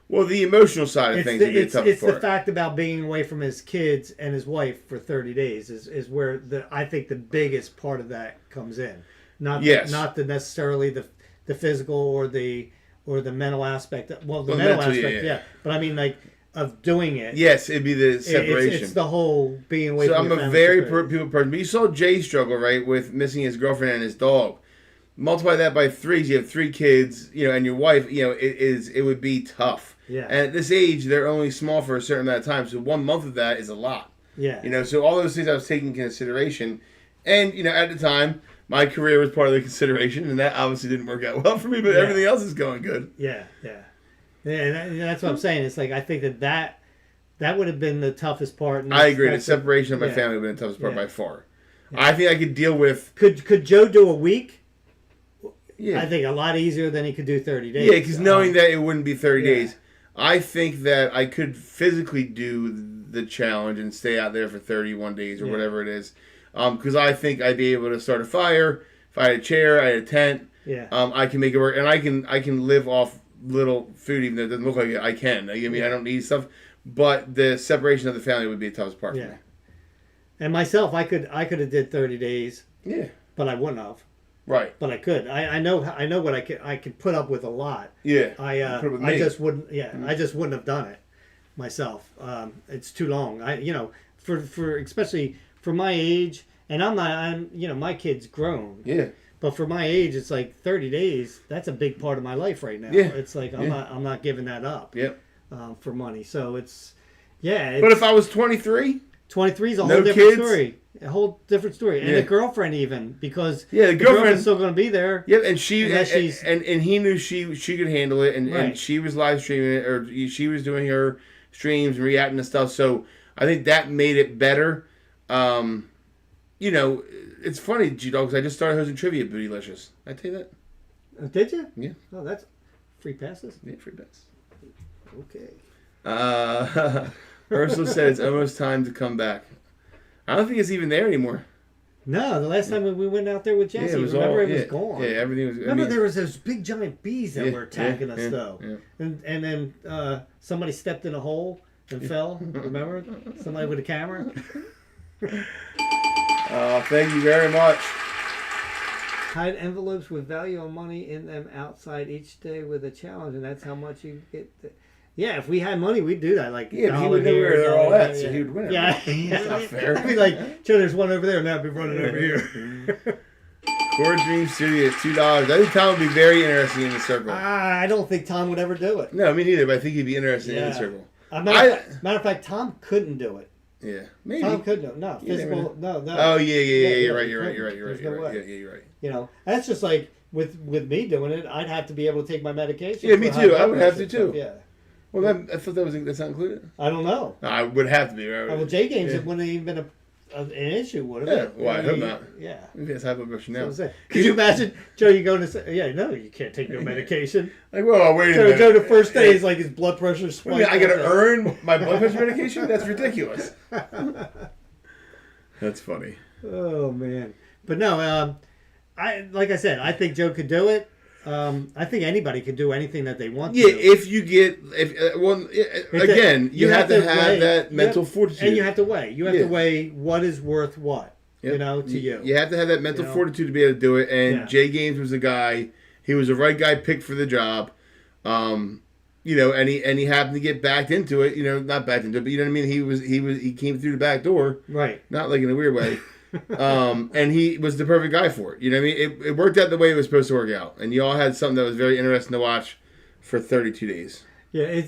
Well, the emotional side of things would be the toughest part. It's the fact about being away from his kids and his wife for 30 days is where I think the biggest part of that comes in. Not necessarily the physical or the mental aspect. Well, the mental aspect, yeah. But I mean like. Of doing it. Yes, it'd be the separation. It's the whole being away from your family. So I'm a very people person. But you saw Jay struggle, right, with missing his girlfriend and his dog. Multiply that by 3, so you have 3 kids, and your wife, it would be tough. Yeah. And at this age, they're only small for a certain amount of time, so 1 month of that is a lot. Yeah. So all those things I was taking into consideration. And, at the time, my career was part of the consideration, and that obviously didn't work out well for me, but everything else is going good. Yeah. Yeah, that's what I'm saying. It's like I think that would have been the toughest part. I agree. The separation of my family would have been the toughest part by far. Yeah. I think I could deal with... Could Joe do a week? Yeah. I think a lot easier than he could do 30 days. Yeah, because knowing that it wouldn't be 30 days, I think that I could physically do the challenge and stay out there for 31 days or whatever it is. Because I think I'd be able to start a fire. If I had a chair, I had a tent. Yeah. I can make it work. And I can live off little food, even though it doesn't look like it. I can. I mean, I don't need stuff, but the separation of the family would be the toughest part for me. And myself, I could have did 30 days. Yeah. But I wouldn't have. Right. But I could. I know what I could put up with a lot. Yeah. I just wouldn't. Yeah. I just wouldn't have done it myself. It's too long. For especially for my age And I'm my kid's grown. Yeah. But for my age, it's like 30 days. That's a big part of my life right now. Yeah. It's like I'm not giving that up. Yep. For money. So it's but if I was 23, 23 is a whole no different kids? story. A whole different story. And Yeah. a girlfriend even, because the girlfriend's still going to be there. Yep, and she Unless she's- and he knew she could handle it, and Right. she was live streaming it, or she was doing her streams and reacting to stuff. So I think that made it better. It's funny, G-Dog, because I just started hosting trivia at Bootylicious. Did I tell you that? Did you? Yeah. Oh, that's free passes? Yeah, free bets. Okay. Ursula said it's almost time to come back. I don't think it's even there anymore. No, the last time we went out there with Jesse, it was gone. Yeah, everything was. Remember, there was those big giant bees that were attacking us, though. Yeah. And then somebody stepped in a hole and fell. Remember? Somebody with a camera. Thank you very much. Hide envelopes with value or money in them outside each day with a challenge, and that's how much you get. Yeah, if we had money, we'd do that. Like, yeah, he would know where they're all at, so he would win. Yeah, That's not fair. I'd be like, Joe, there's one over there, and I'd be running over here. Core Dream Studios, $2. I think Tom would be very interesting in the circle. I don't think Tom would ever do it. No, me neither, but I think he'd be interesting in the circle. Matter of fact, Tom couldn't do it. Yeah, maybe. Tom couldn't do it. No, physical, no. Oh, yeah, you're right. There's no way. Yeah, you're right. That's just like with me doing it, I'd have to be able to take my medication. Yeah, me too. I would have to too. Stuff. Yeah. Well, I thought that's not included. I don't know. I would have to be. Right? Well, J Games, it wouldn't have even been an issue, would it? Yeah, well, I hope not. Yeah. Maybe that's high blood pressure now. Could you imagine, Joe, you go to say, no, you can't take no medication. Like, well, wait a minute. Joe, the first day is like his blood pressure spikes. I got to earn my blood pressure medication? That's ridiculous. That's funny. Oh, man. But no, like I said, I think Joe could do it. I think anybody can do anything that they want to. Yeah, if you get... you have to have that mental fortitude. And you have to weigh. You have to weigh what is worth what, to you. You have to have that mental fortitude to be able to do it. And Jay Games was the guy. He was the right guy picked for the job. And he happened to get backed into it. Not backed into it, but you know what I mean? He came through the back door. Right. Not like in a weird way. And he was the perfect guy for it. You know what I mean? It worked out the way it was supposed to work out. And you all had something that was very interesting to watch for 32 days. Yeah,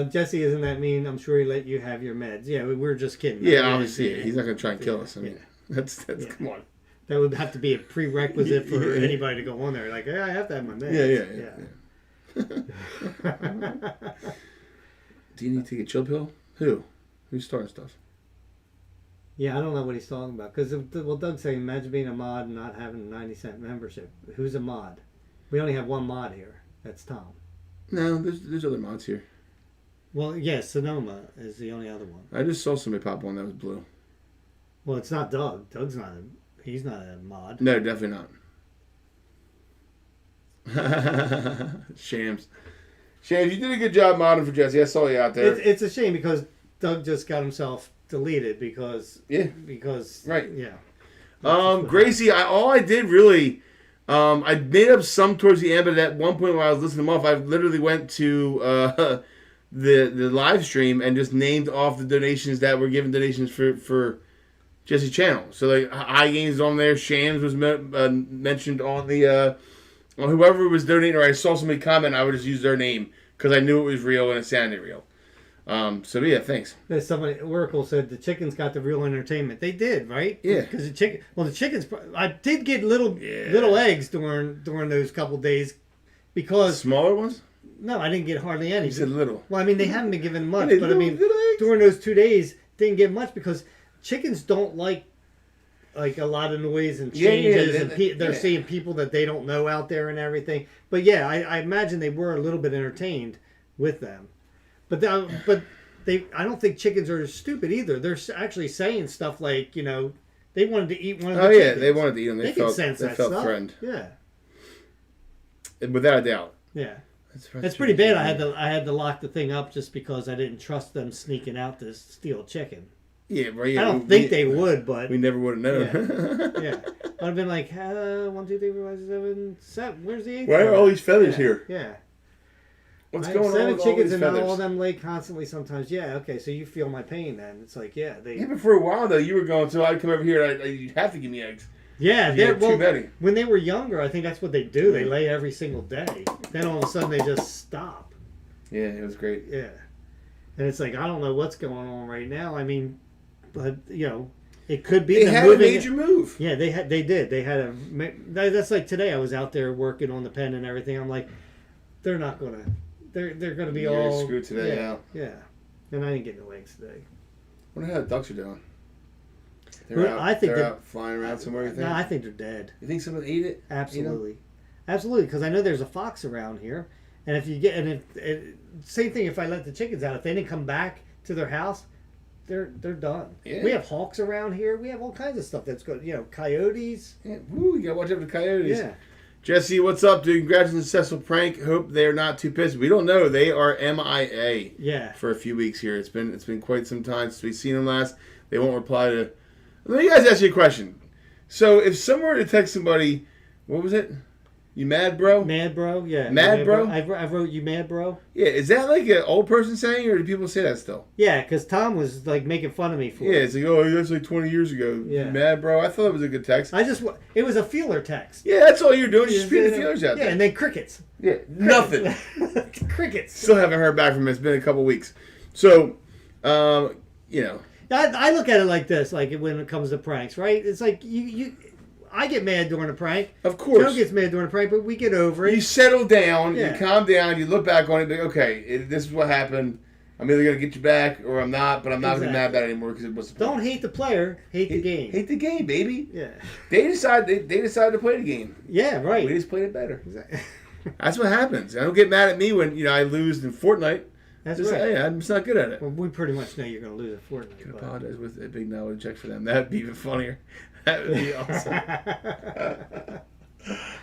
Jesse isn't that mean. I'm sure he let you have your meds. Yeah, we're just kidding. Yeah, obviously. He's not going to try and kill us. I mean, that's come on. That would have to be a prerequisite for anybody to go on there. Like, I have to have my meds. Yeah. Do you need to take a chill pill? Who's starting stuff? Yeah, I don't know what he's talking about. Because, Doug's saying, imagine being a mod and not having a 90-cent membership. Who's a mod? We only have one mod here. That's Tom. No, there's other mods here. Well, yeah, Sonoma is the only other one. I just saw somebody pop one that was blue. Well, it's not Doug. He's not a mod. No, definitely not. Shams, you did a good job modding for Jesse. I saw you out there. It's a shame because Doug just got himself deleted because right. Yeah. Gracie, all I did really, I made up some towards the end, but at one point while I was listening them off, I literally went to the live stream and just named off the donations that were given donations for Jesse's channel. So like High Gains on there, Shams was mentioned on the whoever was donating, or I saw somebody comment, I would just use their name because I knew it was real and it sounded real. So yeah, thanks. There's somebody, Oracle said the chickens got the real entertainment. They did, right? Yeah. Because the chickens. I did get little eggs during those couple days, because smaller ones. No, I didn't get hardly any. You said little. Well, I mean they haven't been given much, but I mean during those 2 days didn't get much because chickens don't like a lot of noise and changes, and they're seeing people that they don't know out there and everything. But yeah, I imagine they were a little bit entertained with them. But I don't think chickens are stupid either. They're actually saying stuff like, they wanted to eat one of the chickens. Yeah, they wanted to eat them. They felt threatened. Yeah. Without a doubt. Yeah. It's pretty bad. I had to lock the thing up just because I didn't trust them sneaking out to steal chicken. Yeah, right. I don't think they would, but we never would have known. Yeah. I'd have been like, 1, 2, 3, 4, 5, 6, 7, 7. Where's the 8th? Why are all these feathers here? Yeah. What's I going have on 7 with all chickens these and feathers? all of them lay constantly sometimes. Yeah, okay, so you feel my pain then. It's like, yeah, Yeah, but for a while though, you were going. So I'd come over here. You'd have to give me eggs. Yeah, You they're had too many. when they were younger, I think that's what they do. They lay every single day. Then all of a sudden they just stop. Yeah, it was great. Yeah, and it's like I don't know what's going on right now. I mean, but it could be They them had a moving major move. Yeah, they did. They had a. That's like today. I was out there working on the pen and everything. I'm like, they're not gonna. They're gonna be You're all screwed today. Yeah. Yeah, and I didn't get no eggs today. I wonder how the ducks are doing. Well, I think they're that- out flying around somewhere. You think? No, I think they're dead. You think someone ate it? Absolutely, absolutely. Because I know there's a fox around here, and if you get same thing. If I let the chickens out, if they didn't come back to their house, they're done. Yeah. We have hawks around here. We have all kinds of stuff that's good. coyotes. Yeah. Woo! You gotta watch out for the coyotes. Yeah. Jesse, what's up, dude? Congrats on the successful prank. Hope they're not too pissed. We don't know. They are MIA. Yeah. For a few weeks here. It's been quite some time since we've seen them last. They won't reply to. Let me guys ask you a question. So if someone were to text somebody, what was it? You mad, bro? Mad bro, yeah. Mad bro? I wrote you mad bro. Yeah, is that like an old person saying, or do people say that still? Yeah, because Tom was like making fun of me for Yeah, it. it's like, oh, that's like 20 years ago. Yeah. You mad, bro? I thought it was a good text. It was a feeler text. Yeah, that's all you're doing. You're just putting the feelers out Yeah, there. and then crickets. Yeah, nothing. Crickets. Still haven't heard back from him. It's been a couple weeks. So, you know. I look at it like this, like when it comes to pranks, right? It's like I get mad during a prank. Of course. Joe gets mad during a prank, but we get over it. You settle down, Yeah. you calm down, you look back on it, like, okay, this is what happened. I'm either going to get you back or I'm not, but I'm not going to be mad about it anymore because it was the Don't hate the player, hate the game. Hate the game, baby. Yeah. They decided to play the game. Yeah, right. We just played it better. That's what happens. I don't get mad at me when I lose in Fortnite. That's Just, right. Hey, I'm just not good at it. Well, we pretty much know you're going to lose at Fortnite. I can but- apologize with a big knowledge check for them. That'd be even funnier. That would be awesome.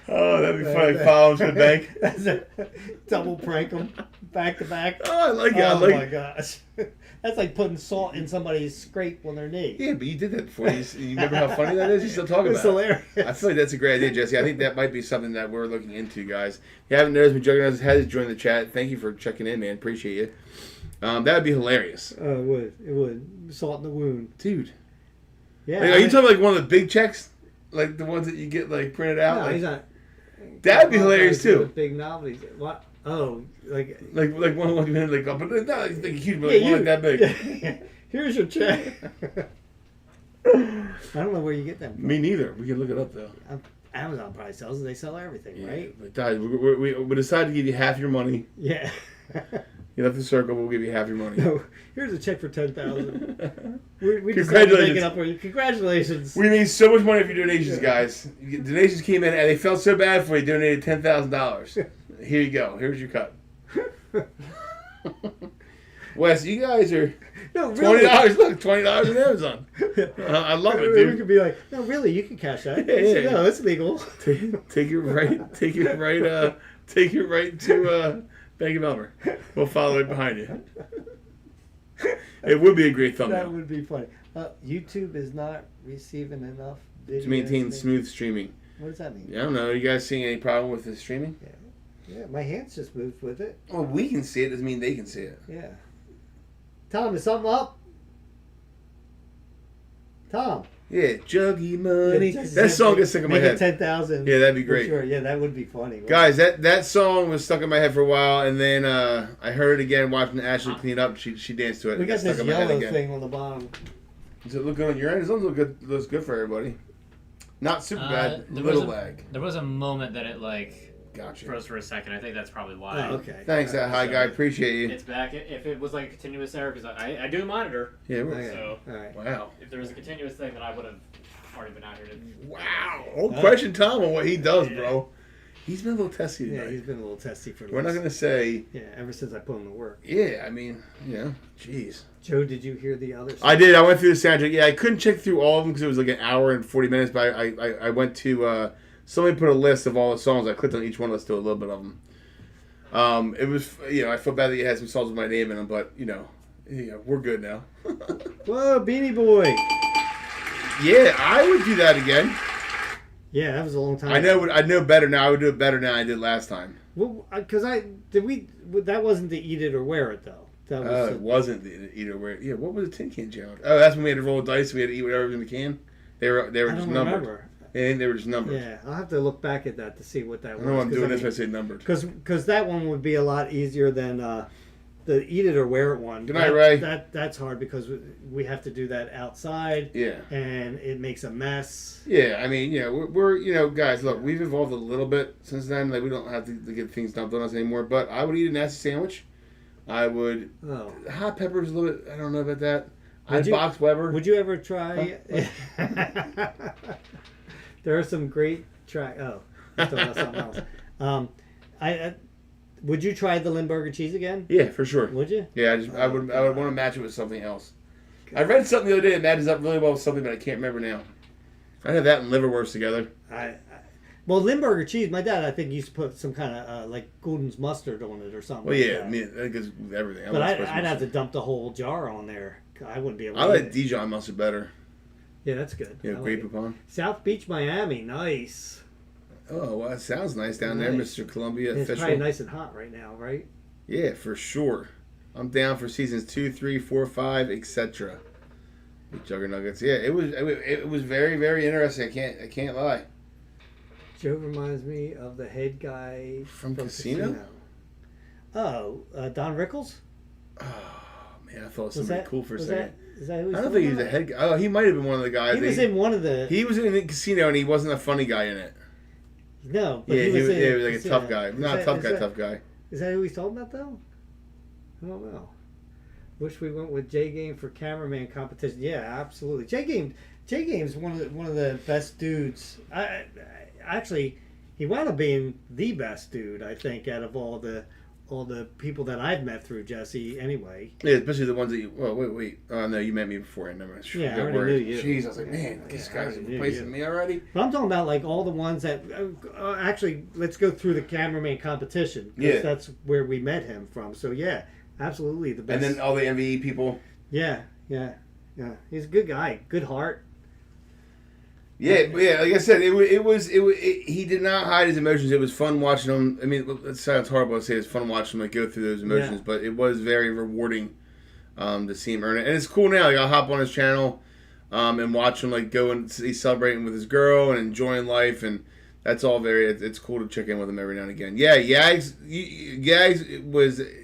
Oh, that'd be funny. Follow them to the bank. That's a double prank them back to back. Oh, I like it. I Oh like my gosh. That's like putting salt in somebody's scrape on their knee. Yeah, but you did that before. You remember how funny that is? You still talk It's about it. hilarious. I feel like that's a great idea, Jesse. I think that might be something that we're looking into, guys. If you haven't noticed, me Juggernaut has joined the chat. Thank you for checking in, man. Appreciate you. That would be hilarious. Oh, it would. It would. Salt in the wound. Dude. Yeah. Like, are you talking like one of the big checks? Like the ones that you get like printed out? No, like, he's not. that'd be hilarious Doing too. Big novelties. What? Oh, like. Like one like but not like a huge, but Yeah, like one like that big. Yeah. Here's your check. I don't know where you get them from. Me neither. We can look it up though. Amazon probably sells it. They sell everything, right? But guys, we decided to give you half your money. Yeah. You left the circle, we'll give you half your money. No, here's a check for $10,000. We decided to make Congratulations. it up for you. Congratulations. We made so much money for your donations, guys. Donations came in and they felt so bad for you. Donated $10,000. Here you go. Here's your cut. Wes, you guys are No, really. $20. Look, $20 on Amazon. I love it, We dude. could be like, no, really, you can cash that. Yeah, yeah. No, it's legal. Take it right. Take it right to Bank of Elmer. We'll follow it behind you. It would be a great thumbnail That would be funny. YouTube is not receiving enough videos. to maintain smooth streaming. What does that mean? I don't know. Are you guys seeing any problem with the streaming? Yeah, my hands just moved with it. Well, we can see it. Doesn't mean they can see it. Yeah. Tom, is something up? Tom. Yeah, Juggy Money. Yeah, That song gets stuck in my make it head. 10,000. Yeah, that'd be For great. Sure. Yeah, that would be funny. Guys, that song was stuck in my head for a while, and then I heard it again watching Ashley clean up. She danced to it. We It got stuck this in my head yellow again. thing on the bottom. Does it look good on your end? It looks good. Looks good for everybody. Not super bad. Little lag. There was a moment that it like Gotcha. froze for a second. I think that's probably why. Oh, okay. Thanks, that high guy. Appreciate you. It's back. If it was like a continuous error, because I do monitor. Yeah. Okay. So All right. Wow. if there was a continuous thing, then I would have already been out here. Wow. Old question Tom on what he does, bro. He's been a little testy Yeah, tonight. he's been a little testy for We're not gonna say. Yeah, ever since I put him to work. Yeah, I mean, jeez. Joe, did you hear the other I did. I went through the soundtrack. Yeah, I couldn't check through all of them because it was like an hour and 40 minutes. But I went to somebody put a list of all the songs. I clicked on each one. Let's do a little bit of them. It was I feel bad that you had some songs with my name in them, but we're good now. Whoa, Beanie Boy. Yeah, I would do that again. Yeah, that was a long time. I know better now. I would do it better now than I did last time. Well, because that wasn't the eat it or wear it though. That was It wasn't the eat or wear it. Yeah, what was the tin can challenge? Oh, that's when we had to roll dice. We had to eat whatever was in the can. They were I just don't numbered. remember. Yeah, they were just numbered. Yeah, I'll have to look back at that to see what that I was. know I'm doing this when I say numbered. Because that one would be a lot easier than the eat it or wear it one. Good night, Ray. That's hard because we have to do that outside. Yeah. And it makes a mess. Yeah, I mean, we're guys, look, we've evolved a little bit since then. Like, we don't have to get things dumped on us anymore. But I would eat a nasty sandwich. I would. Oh. Hot peppers a little bit. I don't know about that. I'd box Weber. Would you ever try? There are some great I'm talking about something else. Would you try the Limburger cheese again? Yeah, for sure. Would you? Yeah, I would want to match it with something else. I read something the other day that matches up really well with something, but I can't remember now. I have that and liverwurst together. Well, Limburger cheese, my dad, I think, used to put some kind of like Gouldens mustard on it or something. Well, yeah, like that. I think it's everything. But I'd have to dump the whole jar on there. I wouldn't be able to. I like Dijon mustard better. Yeah, that's good. Yeah, Grey Poupon. South Beach, Miami, nice. Oh, well, that sounds nice down there, Mr. Columbia It's official. probably nice and hot right now, right? Yeah, for sure. I'm down for seasons 2, 3, 4, 5, etc. Juggernuggets. Yeah, it was very, very interesting. I can't lie. Joe reminds me of the head guy from Casino. Oh, Don Rickles. Oh man, I thought it was somebody cool for a second. Is that who I don't think he was the head guy. Oh, he might have been one of the guys. He was in one of the. He was in the Casino, and he wasn't a funny guy in it. No, but yeah, he was like a tough guy. Not a tough guy. Is that who he's talking about though? I don't know. Wish we went with J Game for cameraman competition. Yeah, absolutely. J Game's one of the best dudes. Actually, he wound up being the best dude, I think, out of all the people that I've met through Jesse. Anyway. Yeah, especially the ones that you. Well, wait. Oh no, you met me before. I never. Yeah, I already knew you. Jeez, I was like, man, these guys are replacing me already. But I'm talking about like all the ones that. Actually, let's go through the cameraman competition. Yeah. That's where we met him from. So yeah, absolutely the best. And then all the MVE people. Yeah. He's a good guy, good heart. Yeah, like I said, he did not hide his emotions. It was fun watching him. I mean, it sounds horrible to say it's fun watching him like go through those emotions, but it was very rewarding to see him earn it. And it's cool now. Like, I'll hop on his channel and watch him like go and he's celebrating with his girl and enjoying life, and that's all very. It's cool to check in with him every now and again. Yeah, Yags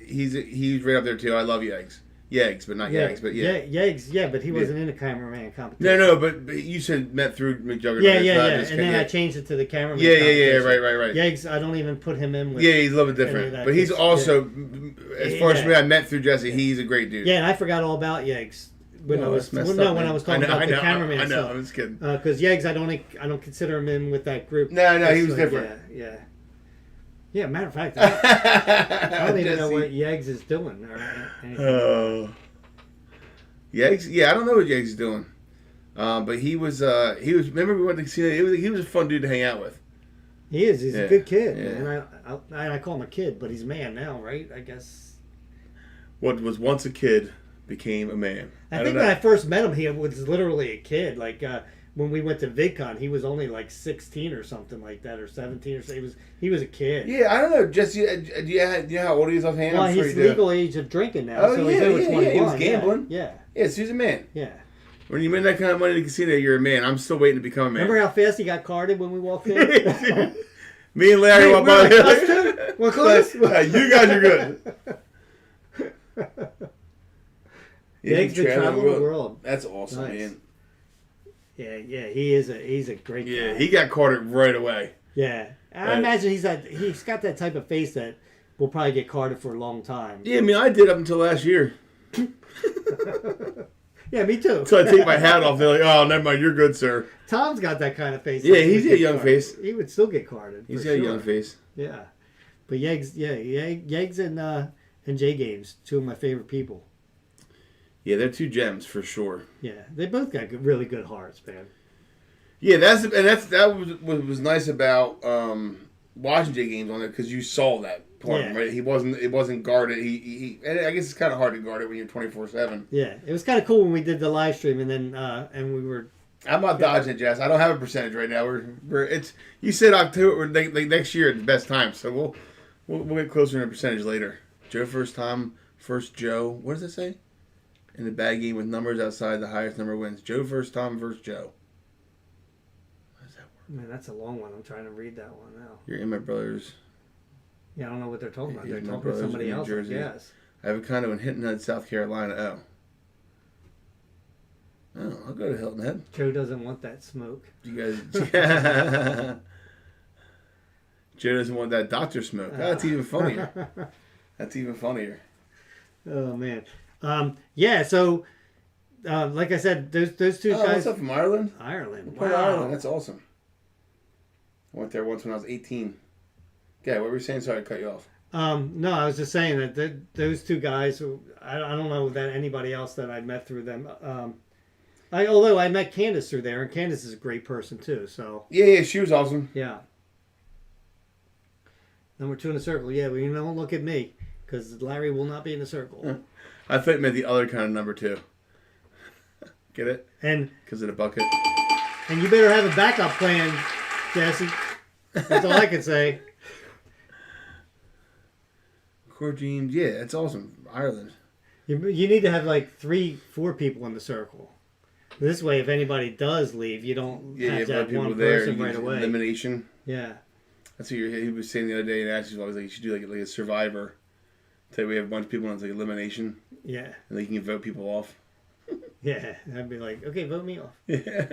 he's right up there too. I love Yags. Yags, but not Yags, but yeah. Yags, but he wasn't in a cameraman competition. No, but you said met through McJuggernuggets. Yeah. And then I changed it to the cameraman Yeah, right. Yags, I don't even put him in with... Yeah, he's a little bit different. But he's also, as far as me, I met through Jesse, he's a great dude. Yeah, and I forgot all about Yags. When I was talking about the cameraman stuff. I was kidding. Because Yags, I don't consider him in with that group. No, he was different. Yeah. Yeah, matter of fact, I don't even know what Yags is doing. Yags? Yeah, I don't know what Yags is doing. But he was. Remember we went to the casino? He was a fun dude to hang out with. He is. He's a good kid. Yeah. And I call him a kid, but he's a man now, right? I guess. What was once a kid became a man. I think when I first met him, he was literally a kid. Like when we went to VidCon, he was only like 16 or something like that, or 17 or so. He was a kid. Yeah, I don't know. Jesse, do you know how old he is offhand? Well, he's legal age of drinking now. Oh, so yeah, he's over 21. He was gambling. Yeah. Yeah, so he's a man. Yeah. When you make that kind of money in the casino, you're a man. I'm still waiting to become a man. Remember how fast he got carded when we walked in? Me and Larry walked by. We're close. You guys are good. He's been traveling the world. That's awesome, man. Yeah, he's a great guy. Yeah, he got carded right away. Yeah, I imagine he's got that type of face that will probably get carded for a long time. Yeah, I mean, I did up until last year. Yeah, me too. So I take my hat off. They're like, "Oh, never mind, you're good, sir." Tom's got that kind of face. Yeah, he's got a young face. He would still get carded. He's got a young face. Yeah, but Yags and J Games, two of my favorite people. Yeah, they're two gems for sure. Yeah, they both got really good hearts, man. Yeah, that was nice about watching J Games on it, because you saw that part of him, right? It wasn't guarded. He and I guess it's kind of hard to guard it when you're 24/7. Yeah, it was kind of cool when we did the live stream, and then and we were I'm not dodging it, Jess. I don't have a percentage right now. You said October, like next year, at the best time. So we'll get closer in a percentage later. Joe first Tom, first Joe. What does it say? In the bag game with numbers outside, the highest number wins. Joe first Tom, first Joe. How does that work? Man, that's a long one. I'm trying to read that one now. You're in my brothers. Yeah, I don't know what they're talking about. They're My talking to brothers somebody in New else. Jersey. Yes. I have a condo in Hilton Head, South Carolina. Oh, I'll go to Hilton Head. Joe doesn't want that smoke. You guys. Joe doesn't want that doctor smoke. Oh, that's even funnier. That's even funnier. Oh man. Yeah. So, like I said, those two guys. What's up from Ireland? Ireland. Wow. Wow. Ireland. That's awesome. I went there once when I was 18. Okay, what were you saying? Sorry, I cut you off. No, I was just saying that those two guys. I don't know that anybody else that I met through them. Although I met Candace through there, and Candace is a great person too. So Yeah, she was awesome. yeah. Number 2 in the circle. Yeah, well, you don't look at me because Larry will not be in the circle. I thought you meant the other kind of number 2. Get it? And Because of the bucket. And you better have a backup plan, Jesse. That's all I can say. Core jeans. Yeah, it's awesome. Ireland. You need to have like 3-4 people in the circle. This way, if anybody does leave, you don't have to have one person right away. Elimination. Yeah. That's what he was saying the other day in Ashley's. I was like, you should do like a survivor. Tell we have a bunch of people and it's like elimination. Yeah. And they can vote people off. Yeah. I'd be like, okay, vote me off. Yeah.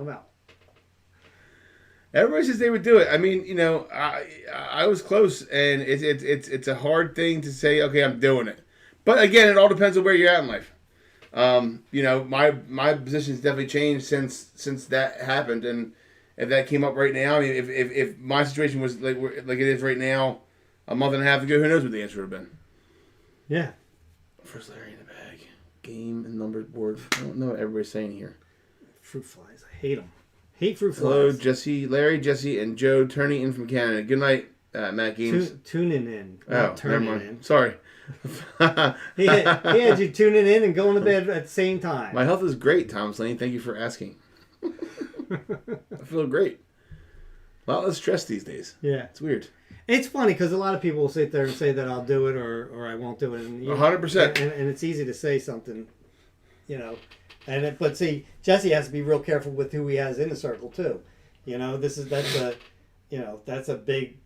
I'm out. Everybody says they would do it. I mean, I was close, and it's a hard thing to say. Okay, I'm doing it. But again, it all depends on where you're at in life. My position's definitely changed since that happened, and if that came up right now, I mean, if my situation was like it is right now, a month and a half ago, who knows what the answer would have been? Yeah. First Larry in the bag, game and numbered board. I don't know what everybody's saying here. Fruit flies. I hate them. Hate fruit flies. Hello, Larry, Jesse, and Joe turning in from Canada. Good night, Matt Gaines. Tuning in. Never mind. In. Sorry. he had you tuning in and going to bed at the same time. My health is great, Thomas Lane. Thank you for asking. I feel great. A lot less stress these days. Yeah. It's weird. It's funny because a lot of people will sit there and say that I'll do it or I won't do it. 100%. And it's easy to say something, But see, Jesse has to be real careful with who he has in the circle too. That's a big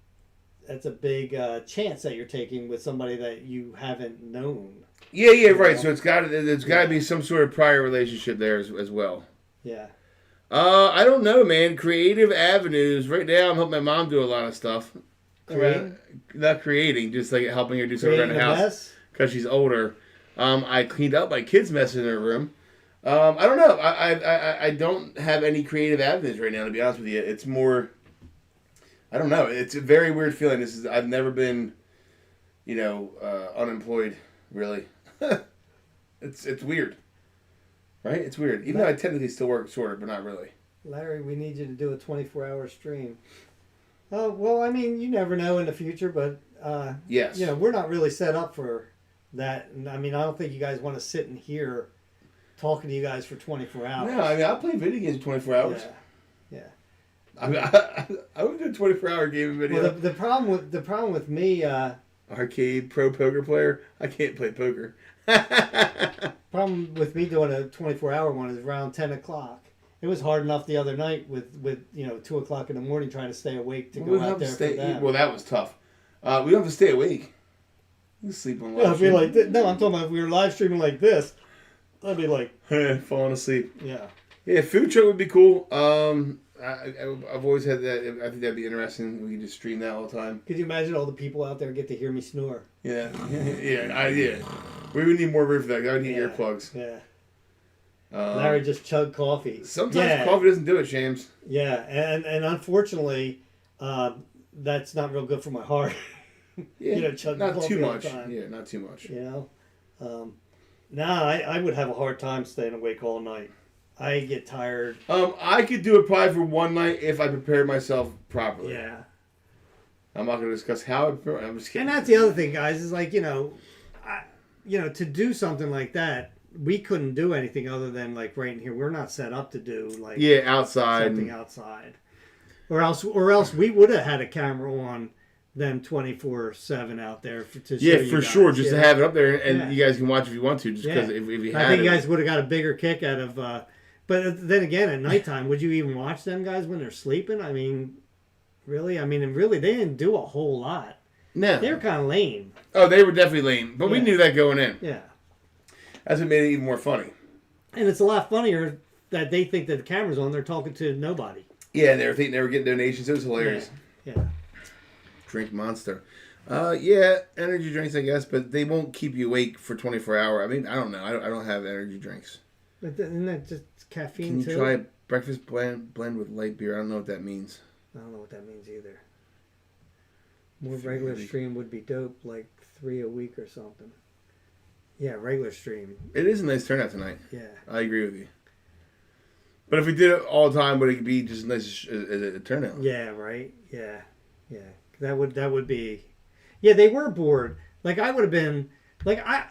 chance that you're taking with somebody that you haven't known. Yeah, right. So there's got to be some sort of prior relationship there as well. Yeah. I don't know, man. Creative avenues. Right now, I'm helping my mom do a lot of stuff. Not creating, just like helping her do something around the house because she's older. I cleaned up my kids' mess in her room. I don't know. I don't have any creative avenues right now, to be honest with you. It's more, I don't know. It's a very weird feeling. I've never been, unemployed, really. It's weird. Right? It's weird. Even though I technically still work sort of, but not really. Larry, we need you to do a 24-hour stream. Well, I mean, you never know in the future, but yes. We're not really set up for that. And I mean, I don't think you guys want to sit in here talking to you guys for 24 hours. No, I mean, I'll play video games for 24 hours. Yeah. I mean, I would do a 24-hour gaming video. Well, the problem with me, arcade pro poker player, I can't play poker. Problem with me doing a 24-hour one is around 10 o'clock. It was hard enough the other night with 2 o'clock in the morning trying to stay awake to go out there for that. Well, that was tough. We don't have to stay awake. You can sleep on live stream. No, I'm talking about if we were live streaming like this, I'd be like... falling asleep. Yeah. Yeah, food truck would be cool. I've always had that. I think that'd be interesting. We could just stream that all the time. Could you imagine all the people out there get to hear me snore? Yeah. Yeah. We would need more room for that. I would need earplugs. Yeah. Larry just chugged coffee. Sometimes coffee doesn't do it, James. Yeah, and unfortunately, that's not real good for my heart. Yeah, chugging not coffee too all much. the time. Yeah, not too much. I would have a hard time staying awake all night. I get tired. I could do it probably for one night if I prepared myself properly. Yeah. I'm not going to discuss how I prepare. I'm just kidding. And that's the other thing, guys, is like, to do something like that, we couldn't do anything other than like right in here. We're not set up to do like outside something outside, or else we would have had a camera on them 24/7 out there to show you for guys, sure, just to have it up there and Yeah. you guys can watch if you want to. Just because if you had I think it, you guys would have got a bigger kick out of. But then again, at nighttime, would you even watch them guys when they're sleeping? I mean, really? I mean, and really, they didn't do a whole lot. no, They were kind of lame. oh, they were definitely lame, but we Yeah. knew that going in. Yeah. That's what made it even more funny. And it's a lot funnier that they think that the camera's on. They're talking to nobody. Yeah, they were thinking they were getting donations. It was hilarious. Yeah. Drink Monster. Yeah, energy drinks, I guess, but they won't keep you awake for 24 hours. I mean, I don't know. I don't have energy drinks. But isn't that just caffeine Can you too? try breakfast blend with light beer? I don't know what that means. I don't know what that means either. More regular stream would be dope, like 3 a week or something. Yeah, regular stream. It is a nice turnout tonight. Yeah. I agree with you. But if we did it all the time, would it be just as nice as a turnout? Yeah, right? Yeah. Yeah. That would be. Yeah, they were bored. Like I would have been like I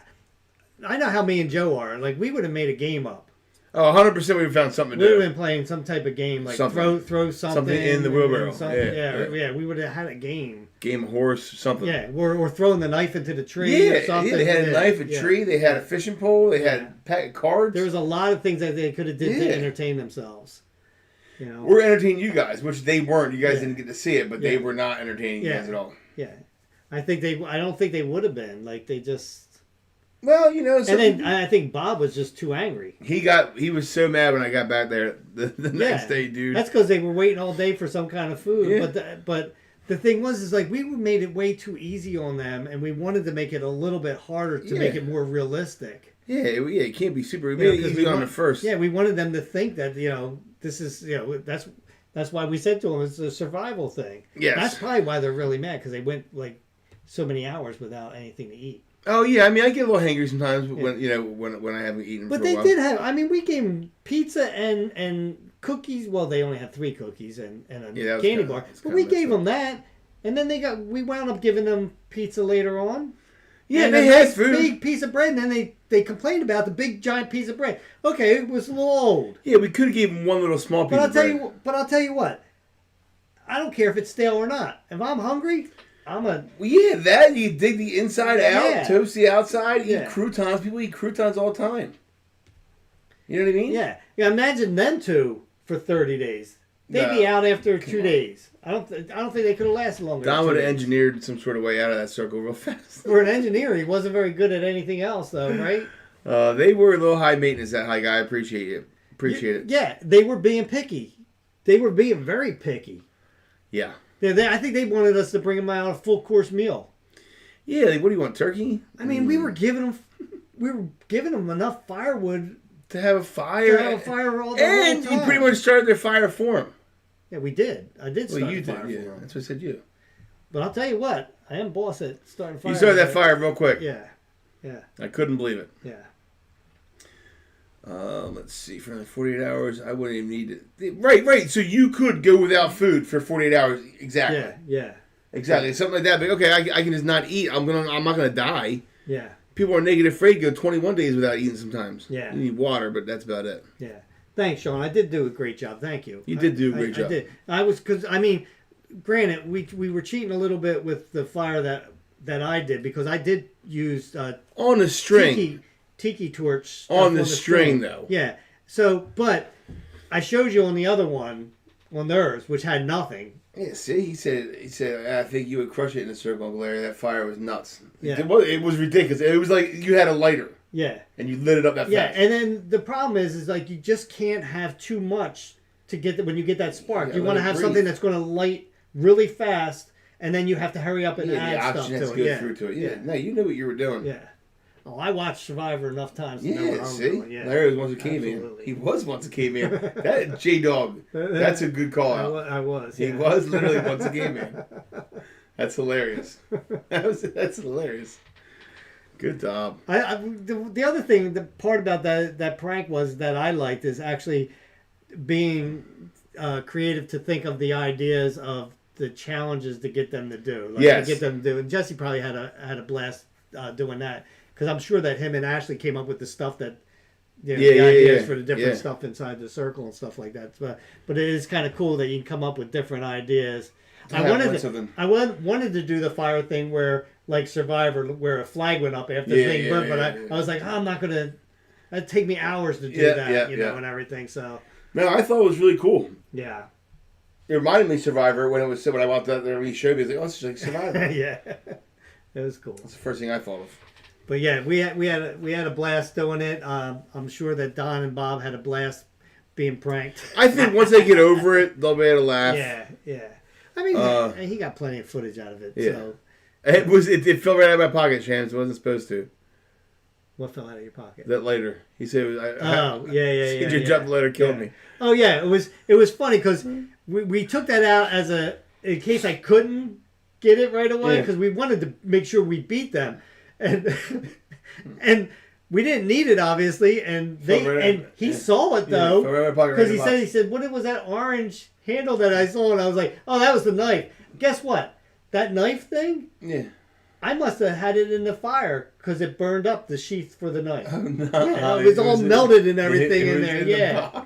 know how me and Joe are. Like we would have made a game up. Oh, 100% we would have found something to We would do. have been playing some type of game, like Something. throw something in the wheelbarrow. Yeah. We would have had a game. Game of horse, something. Yeah, or throwing the knife into the tree or something. They had a knife, a Yeah. tree, they had a fishing pole, they had a pack of cards. There was a lot of things that they could have did Yeah. to entertain themselves. You know. We're entertaining you guys, which they weren't. You guys Yeah. didn't get to see it, but they Yeah. were not entertaining you Yeah. guys at all. Yeah, I don't think they would have been. Like they just. Well, you know, And then I think Bob was just too angry. he was so mad when I got back there the next day, dude. That's because they were waiting all day for some kind of food. Yeah. But the thing was, like we made it way too easy on them, and we wanted to make it a little bit harder to make it more realistic. Yeah, it can't be super. We You made know, it 'cause easy on the first. Yeah, we wanted them to think that this is that's why we said to them it's a survival thing. Yes. That's probably why they're really mad because they went like so many hours without anything to eat. Oh yeah, I mean I get a little hangry sometimes when I haven't eaten. But for a they while. did have. I mean, we gave them pizza and cookies. Well, they only had 3 cookies and a candy bar. But we gave them that, and then we wound up giving them pizza later on. Yeah, and they a had nice food. big piece of bread, and then they complained about the big giant piece of bread. Okay, it was a little old. Yeah, we could have given them one little small piece. But of I'll tell you what. I don't care if it's stale or not. If I'm hungry, Well, yeah, that you dig the inside out, Yeah. toast the outside, Yeah. eat croutons. People eat croutons all the time. You know what I mean? yeah. Imagine them two for 30 days. They'd be out after 2 days. I don't think they could have lasted longer. Don than would 2 have days. engineered some sort of way out of that circle real fast. For an engineer, he wasn't very good at anything else, though, right? They were a little high maintenance, that high guy. I appreciate it. Yeah, they were being picky. They were being very picky. Yeah. I think they wanted us to bring them out a full course meal. Yeah, like, what do you want, turkey? I mean, we were giving them enough firewood To have a fire. to have a fire all the And whole time. you pretty much started their fire for them. Yeah, we did. I did start Well, you the fire did, yeah. for them. That's what I said you. But I'll tell you what, I am boss at starting fire. You started that fire real quick. Yeah, yeah, I couldn't believe it. yeah. Let's see, for another 48 hours, I wouldn't even need it. Right. So you could go without food for 48 hours. Exactly. Yeah. Exactly. Something like that. But okay, I can just not eat. I'm not gonna die. Yeah. People are naked afraid to go 21 days without eating sometimes. Yeah. You need water, but that's about it. Yeah. Thanks, Sean. I did do a great job. Thank you. You did do a great job. I did. Because granted, we were cheating a little bit with the fire that I did because I did use On the string. tiki torch stuff On the string, though. Yeah. So, but I showed you on the other one, on theirs, which had nothing. Yeah, see, he said, I think you would crush it in a circle, Uncle Larry. That fire was nuts. Yeah. It was ridiculous. It was like you had a lighter. Yeah. And you lit it up that fast. Yeah, and then the problem is like you just can't have too much to get when you get that spark. Yeah, You want to let it have breathe. something that's going to light really fast, and then you have to hurry up and the add stuff oxygen has to to it. go Yeah. through to it. Yeah. Yeah. No, you knew what you were doing. Yeah. Oh, I watched Survivor enough times to know what Yeah, I'm see? doing. Yeah. Larry was once a caveman. Absolutely. He was once a caveman. That J-Dog, that's a good call out. I was. He Yeah. was literally once a caveman. That's hilarious. That's hilarious. Good job. The other thing, the part about that prank was that I liked is actually being creative to think of the ideas of the challenges to get them to do. Like, Yes. To get them to do. And Jesse probably had a blast doing that because I'm sure that him and Ashley came up with the stuff that the ideas for the different stuff inside the circle and stuff like that. But it is kind of cool that you can come up with different ideas. I wanted to do the fire thing where like Survivor, where a flag went up after the thing burned, but I was like, I'm not gonna. It'd take me hours to do that, you know, and everything. So no, I thought it was really cool. Yeah, it reminded me of Survivor when I walked out there and he showed me. I was like, oh, it's like Survivor. Yeah, it was cool. That's the first thing I thought of. But yeah, we had a blast doing it. I'm sure that Don and Bob had a blast being pranked. I think once they get over it, they'll be able to laugh. Yeah. I mean, he got plenty of footage out of it. Yeah. So. It fell right out of my pocket, Shams. It wasn't supposed to. What fell out of your pocket? That later. He said, yeah. Your jump later killed me. Oh yeah, it was funny because we took that out as in case I couldn't get it right away because we wanted to make sure we beat them, and we didn't need it obviously, and he saw it though because he said what was that orange handle that I saw, and I was like, oh, that was the knife. Guess what? That knife thing? Yeah. I must have had it in the fire because it burned up the sheath for the knife. Oh, no. Yeah, it was all melted and everything in there.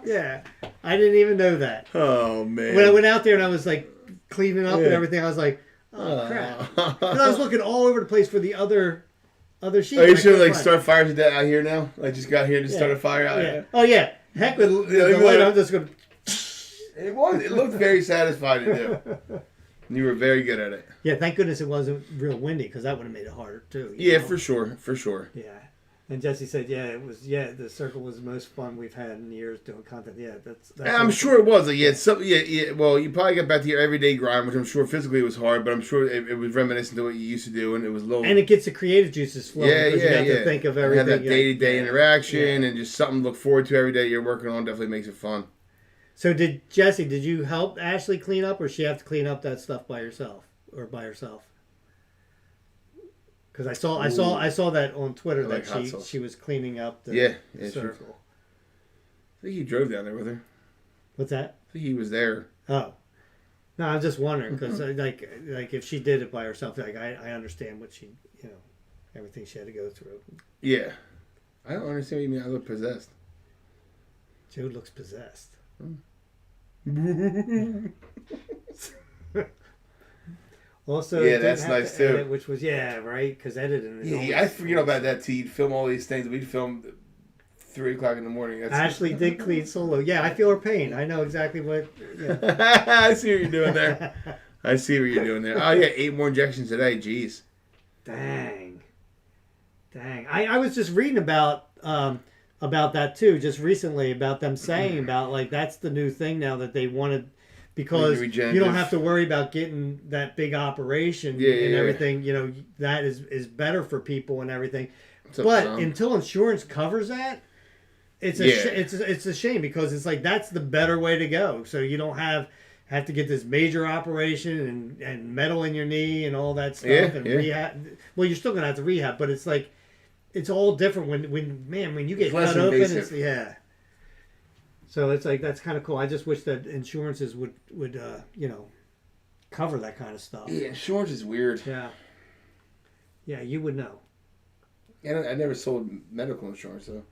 Yeah. I didn't even know that. Oh, man. When I went out there and I was like cleaning up and everything, I was like, oh, crap. Because I was looking all over the place for the other sheath. Are you sure like start fires out here now? Like just got here and just started a fire out here? Oh, yeah. Heck with the light, I'm just going to... It looked very satisfying to do. You were very good at it. Yeah, thank goodness it wasn't real windy because that would have made it harder too. Yeah, for sure. Yeah, and Jesse said, the circle was the most fun we've had in years doing content. Yeah, that's I'm sure it was. Well, you probably got back to your everyday grind, which I'm sure physically it was hard, but I'm sure it was reminiscent of what you used to do, and it was a little. And it gets the creative juices flowing because you have to think of everything. Have that day-to-day interaction and just something to look forward to every day you're working on. Definitely makes it fun. So did you help Ashley clean up, or she have to clean up that stuff by herself? Because I saw that on Twitter that she was cleaning up the circle. Sure. I think he drove down there with her. What's that? I think he was there. Oh, no, I'm just wondering because like if she did it by herself, like I understand what she everything she had to go through. Yeah, I don't understand what you mean. I look possessed. Joe looks possessed. Also, that's nice too. Edit, which was right because editing. I forget about that. You'd film all these things. We'd film 3 o'clock in the morning. Ashley did clean solo. Yeah, I feel her pain. I know exactly what. Yeah. I see what you're doing there. Oh yeah, 8 more injections today. Jeez. Dang. I was just reading about that too, just recently, about them saying about like that's the new thing now that they wanted because you don't have to worry about getting that big operation and everything. That is better for people and everything. But until insurance covers that, it's a shame because it's like that's the better way to go. So you don't have to get this major operation and metal in your knee and all that stuff and rehab. Well, you're still gonna have to rehab, but it's like. It's all different when you get cut open. It's So it's like that's kind of cool. I just wish that insurances would cover that kind of stuff. Yeah, insurance is weird. Yeah, you would know. I never sold medical insurance, so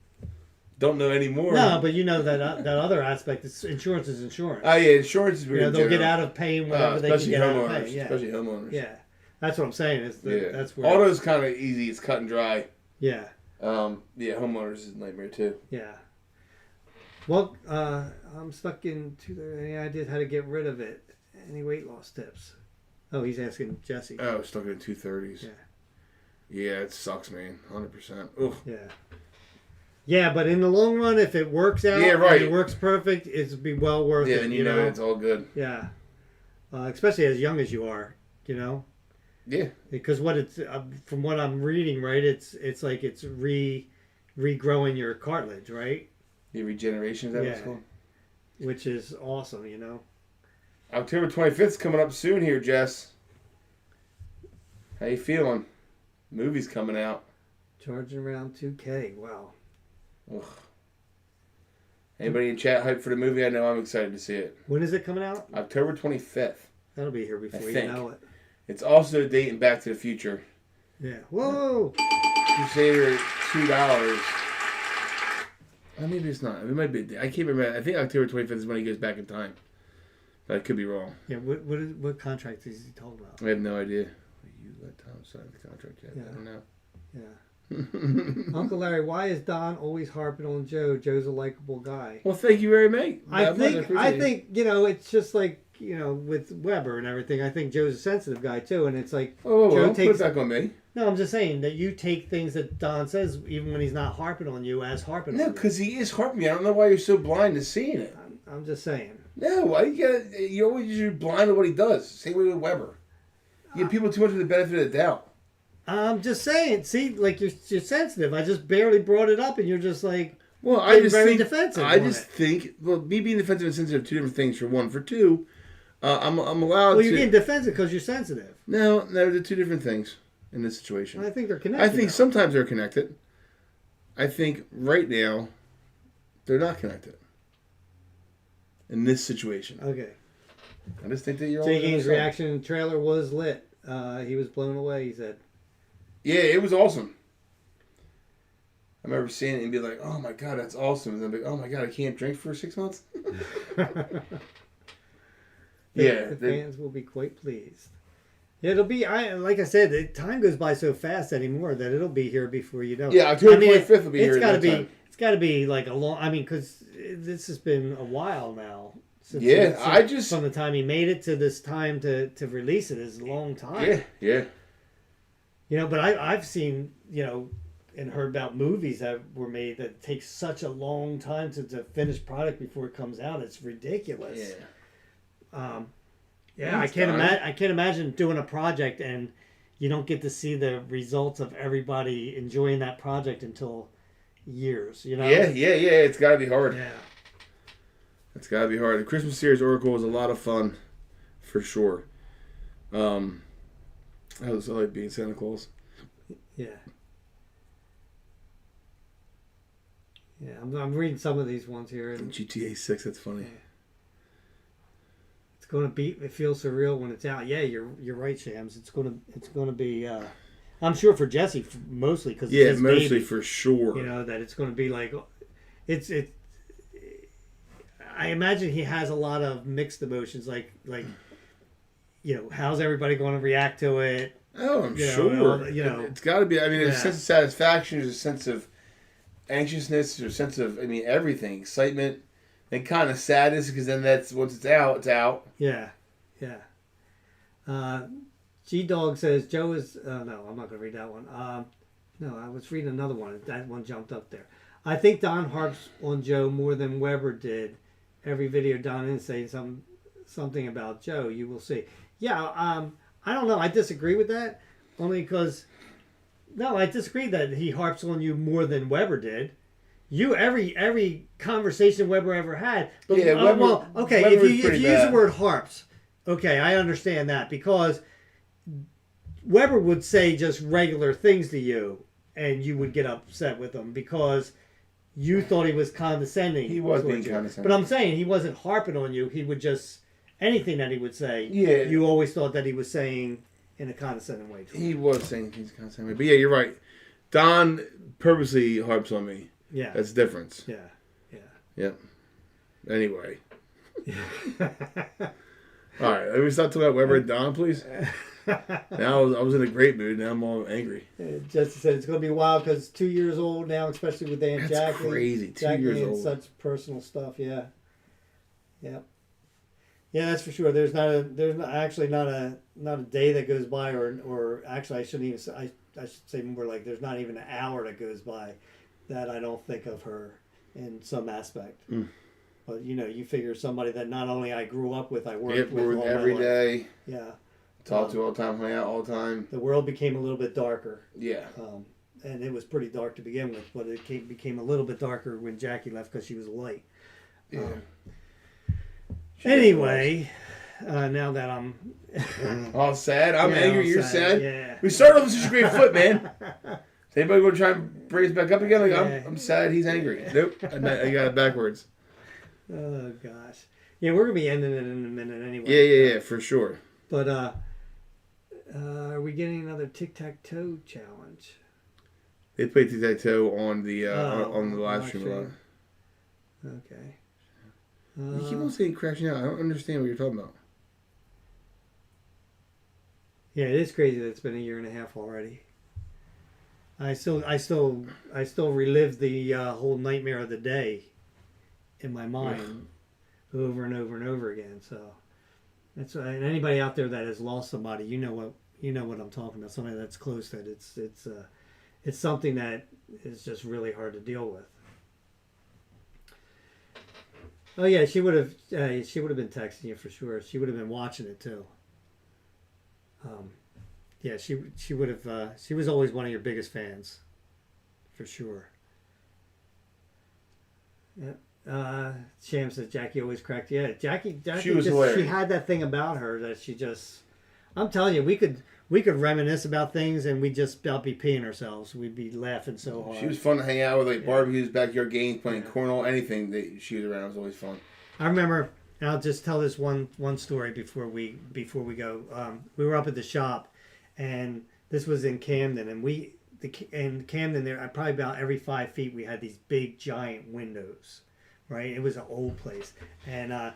don't know anymore. No, but you know that other aspect. Insurance is insurance. Oh yeah, insurance is weird. They'll get out of paying whatever they can get out of paying. Yeah. Especially homeowners. Yeah, that's what I'm saying. That's where auto's kind of easy. It's cut and dry. Yeah. Homeowners is a nightmare too. Yeah. Well, I'm stuck in any idea how to get rid of it. Any weight loss tips? Oh, he's asking Jesse. Oh, stuck in 230s. Yeah. Yeah, it sucks, man. 100%. Oof. Yeah. Yeah, but in the long run, if it works out, it works perfect, it'll be well worth it. Yeah, and you know it's all good. Yeah. Especially as young as you are, Yeah. Because from what I'm reading, right, it's like it's regrowing your cartilage, right? The regeneration, is that what it's called? Which is awesome, October 25th is coming up soon here, Jess. How you feeling? Movie's coming out. Charging around 2K. Wow. Ugh. Anybody in chat hyped for the movie? I know I'm excited to see it. When is it coming out? October 25th. That'll be here before you know it. It's also dating Back to the Future. Yeah. Whoa! Crusader $2. Maybe it's not. It might be. I can't remember. I think October 25th is when he goes back in time. But I could be wrong. Yeah. What contract is he talking about? I have no idea. You let Tom sign the contract yet? Yeah. I don't know. Yeah. Uncle Larry, why is Don always harping on Joe? Joe's a likable guy. Well, thank you very much. I think it's just like with Weber and everything. I think Joe's a sensitive guy too, and it's like Joe takes. Put it back on me. No, I'm just saying that you take things that Don says, even when he's not harping on you, as harping on you. No, because he is harping. I don't know why you're so blind to seeing it. I'm just saying. No, why you always you're blind to what he does. Same way with Weber. You give people too much of the benefit of the doubt. I'm just saying. See, like you're sensitive. I just barely brought it up, and you're just like, well, I just very think defensive. I just think, well, me being defensive and sensitive are two different things. For one, for two, I'm allowed. Well, you're getting defensive because you're sensitive. No, they're two different things in this situation. I think they're connected. I think sometimes they're connected. I think right now, they're not connected. In this situation. Okay. I just think that you're all. J-Game's reaction trailer was lit. He was blown away. He said. Yeah, it was awesome. I remember seeing it and be like, "Oh my god, that's awesome!" And then be like, "Oh my god, I can't drink for 6 months." The fans will be quite pleased. Yeah, it'll be. Like I said, the time goes by so fast anymore that it'll be here before you know. Yeah, October 25th will be here. It's got to be like a long. I mean, because this has been a while now. From the time he made it to this time to release it is a long time. Yeah. But I've seen and heard about movies that were made that take such a long time to finish product before it comes out. It's ridiculous. Yeah. I can't imagine doing a project and you don't get to see the results of everybody enjoying that project until years. Yeah. It's got to be hard. Yeah. It's got to be hard. The Christmas series Oracle was a lot of fun, for sure. I like being Santa Claus. Yeah. Yeah, I'm reading some of these ones here. And GTA 6, that's funny. Yeah. It's going to be. It feels surreal when it's out. Yeah, you're right, Shams. It's going to be. I'm sure for Jesse mostly because it's his mostly baby, for sure. That it's going to be like, it's. I imagine he has a lot of mixed emotions, like how's everybody going to react to it? Oh, I'm sure. It's got to be. I mean, there's a sense of satisfaction. There's a sense of anxiousness. There's a sense of, everything, excitement, and kind of sadness because then once it's out, it's out. Yeah. G-Dog says Joe is. No, I'm not going to read that one. No, I was reading another one. That one jumped up there. I think Don harps on Joe more than Weber did. Every video Don is saying something about Joe. You will see. Yeah. I don't know. I disagree with that. Only because, I disagree that he harps on you more than Weber did. Every conversation Weber ever had. But, Weber, okay, Weber if you use the word harps, okay, I understand that because Weber would say just regular things to you, and you would get upset with him because you thought he was condescending. He was being condescending. But I'm saying he wasn't harping on you. He would just. Anything that he would say, you always thought that he was saying in a condescending way. He was saying things condescending, but yeah, you're right. Don purposely harps on me. Yeah, that's the difference. Yeah. Anyway, all right. Let me stop talking about Weber and Don, please. Now I was in a great mood. Now I'm all angry. Jesse said it's going to be wild because 2 years old now, especially with Aunt That's Jackie. Crazy, 2 years old. Such personal stuff. Yeah. Yeah, that's for sure. There's not a day that goes by, or actually I shouldn't even say, I should say more like there's not even an hour that goes by that I don't think of her in some aspect. But you figure somebody that not only I grew up with, I worked with all every day. Yeah, talk to all the time, hang out all the time. The world became a little bit darker. Yeah. And it was pretty dark to begin with, but it became a little bit darker when Jackie left because she was light. Yeah. Anyway, now that I'm all sad, I'm angry. You're sad. Yeah. We started off with such a great foot, man. Is anybody going to try and bring us back up again? I'm sad. He's angry. Nope, I got it backwards. Oh gosh, yeah, we're gonna be ending it in a minute anyway. Yeah, for sure. But are we getting another tic-tac-toe challenge? They played tic-tac-toe on the live stream a lot. Okay. You keep on saying crashing out. I don't understand what you're talking about. Yeah, it is crazy that it's been a year and a half already. I still relive the whole nightmare of the day in my mind over and over and over again. So that's and anybody out there that has lost somebody, you know what I'm talking about. Somebody that's close, that it's something that is just really hard to deal with. Oh yeah, she would have been texting you for sure. She would have been watching it too. Yeah, she would have. She was always one of your biggest fans, for sure. Yeah. Sham says Jackie always cracked. Yeah, Jackie she was hilarious. She had that thing about her that she just. I'm telling you, we could reminisce about things and we'd just about be peeing ourselves. We'd be laughing so hard. She was fun to hang out with, like barbecues, backyard games, playing cornhole, anything that she was around was always fun. I remember, and I'll just tell this one story before we go. We were up at the shop, and this was in Camden, and in Camden there, probably about every 5 feet, we had these big giant windows, right? It was an old place, and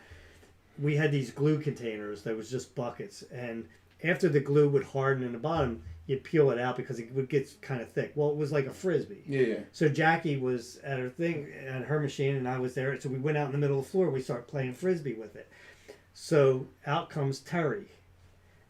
we had these glue containers that was just buckets, and after the glue would harden in the bottom, you'd peel it out because it would get kind of thick. Well, it was like a Frisbee. Yeah. So Jackie was at her machine, and I was there. So we went out in the middle of the floor. We started playing Frisbee with it. So out comes Terry.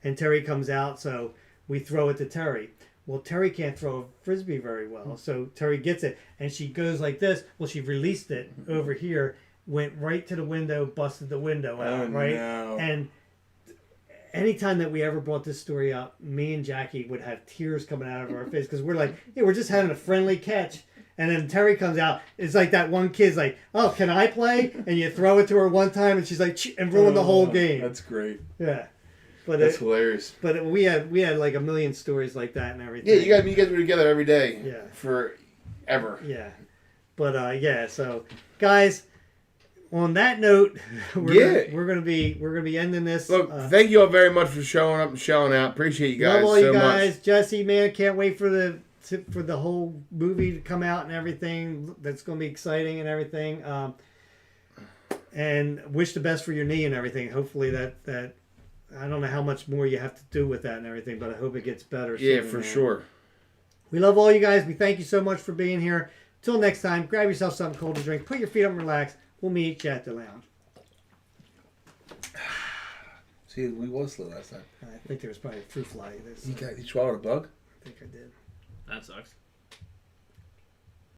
And Terry comes out, so we throw it to Terry. Well, Terry can't throw a Frisbee very well. So Terry gets it, and she goes like this. Well, she released it over here, went right to the window, busted the window out, right? No. And anytime that we ever brought this story up, me and Jackie would have tears coming out of our face because we're like, yeah, we're just having a friendly catch. And then Terry comes out. It's like that one kid's like, oh, can I play? And you throw it to her one time, and she's like, and ruin the whole game. That's great. Yeah. But that's hilarious. But we had like a million stories like that and everything. Yeah, you guys were together every day. Yeah. Forever. Yeah. But yeah, so guys, on that note, we're gonna be ending this. Look, thank you all very much for showing up and showing out. Appreciate you guys love all so you guys. much. Jesse, man, can't wait for the whole movie to come out and everything. That's gonna be exciting and everything. And wish the best for your knee and everything. Hopefully that I don't know how much more you have to do with that and everything, but I hope it gets better. Yeah, soon, for man. sure. We love all you guys. We thank you so much for being here. Till next time, grab yourself something cold to drink. Put your feet up and relax. We'll meet you at the lounge. See, we was slow last time. I think there was probably a fruit fly. You swallowed a bug? I think I did. That sucks.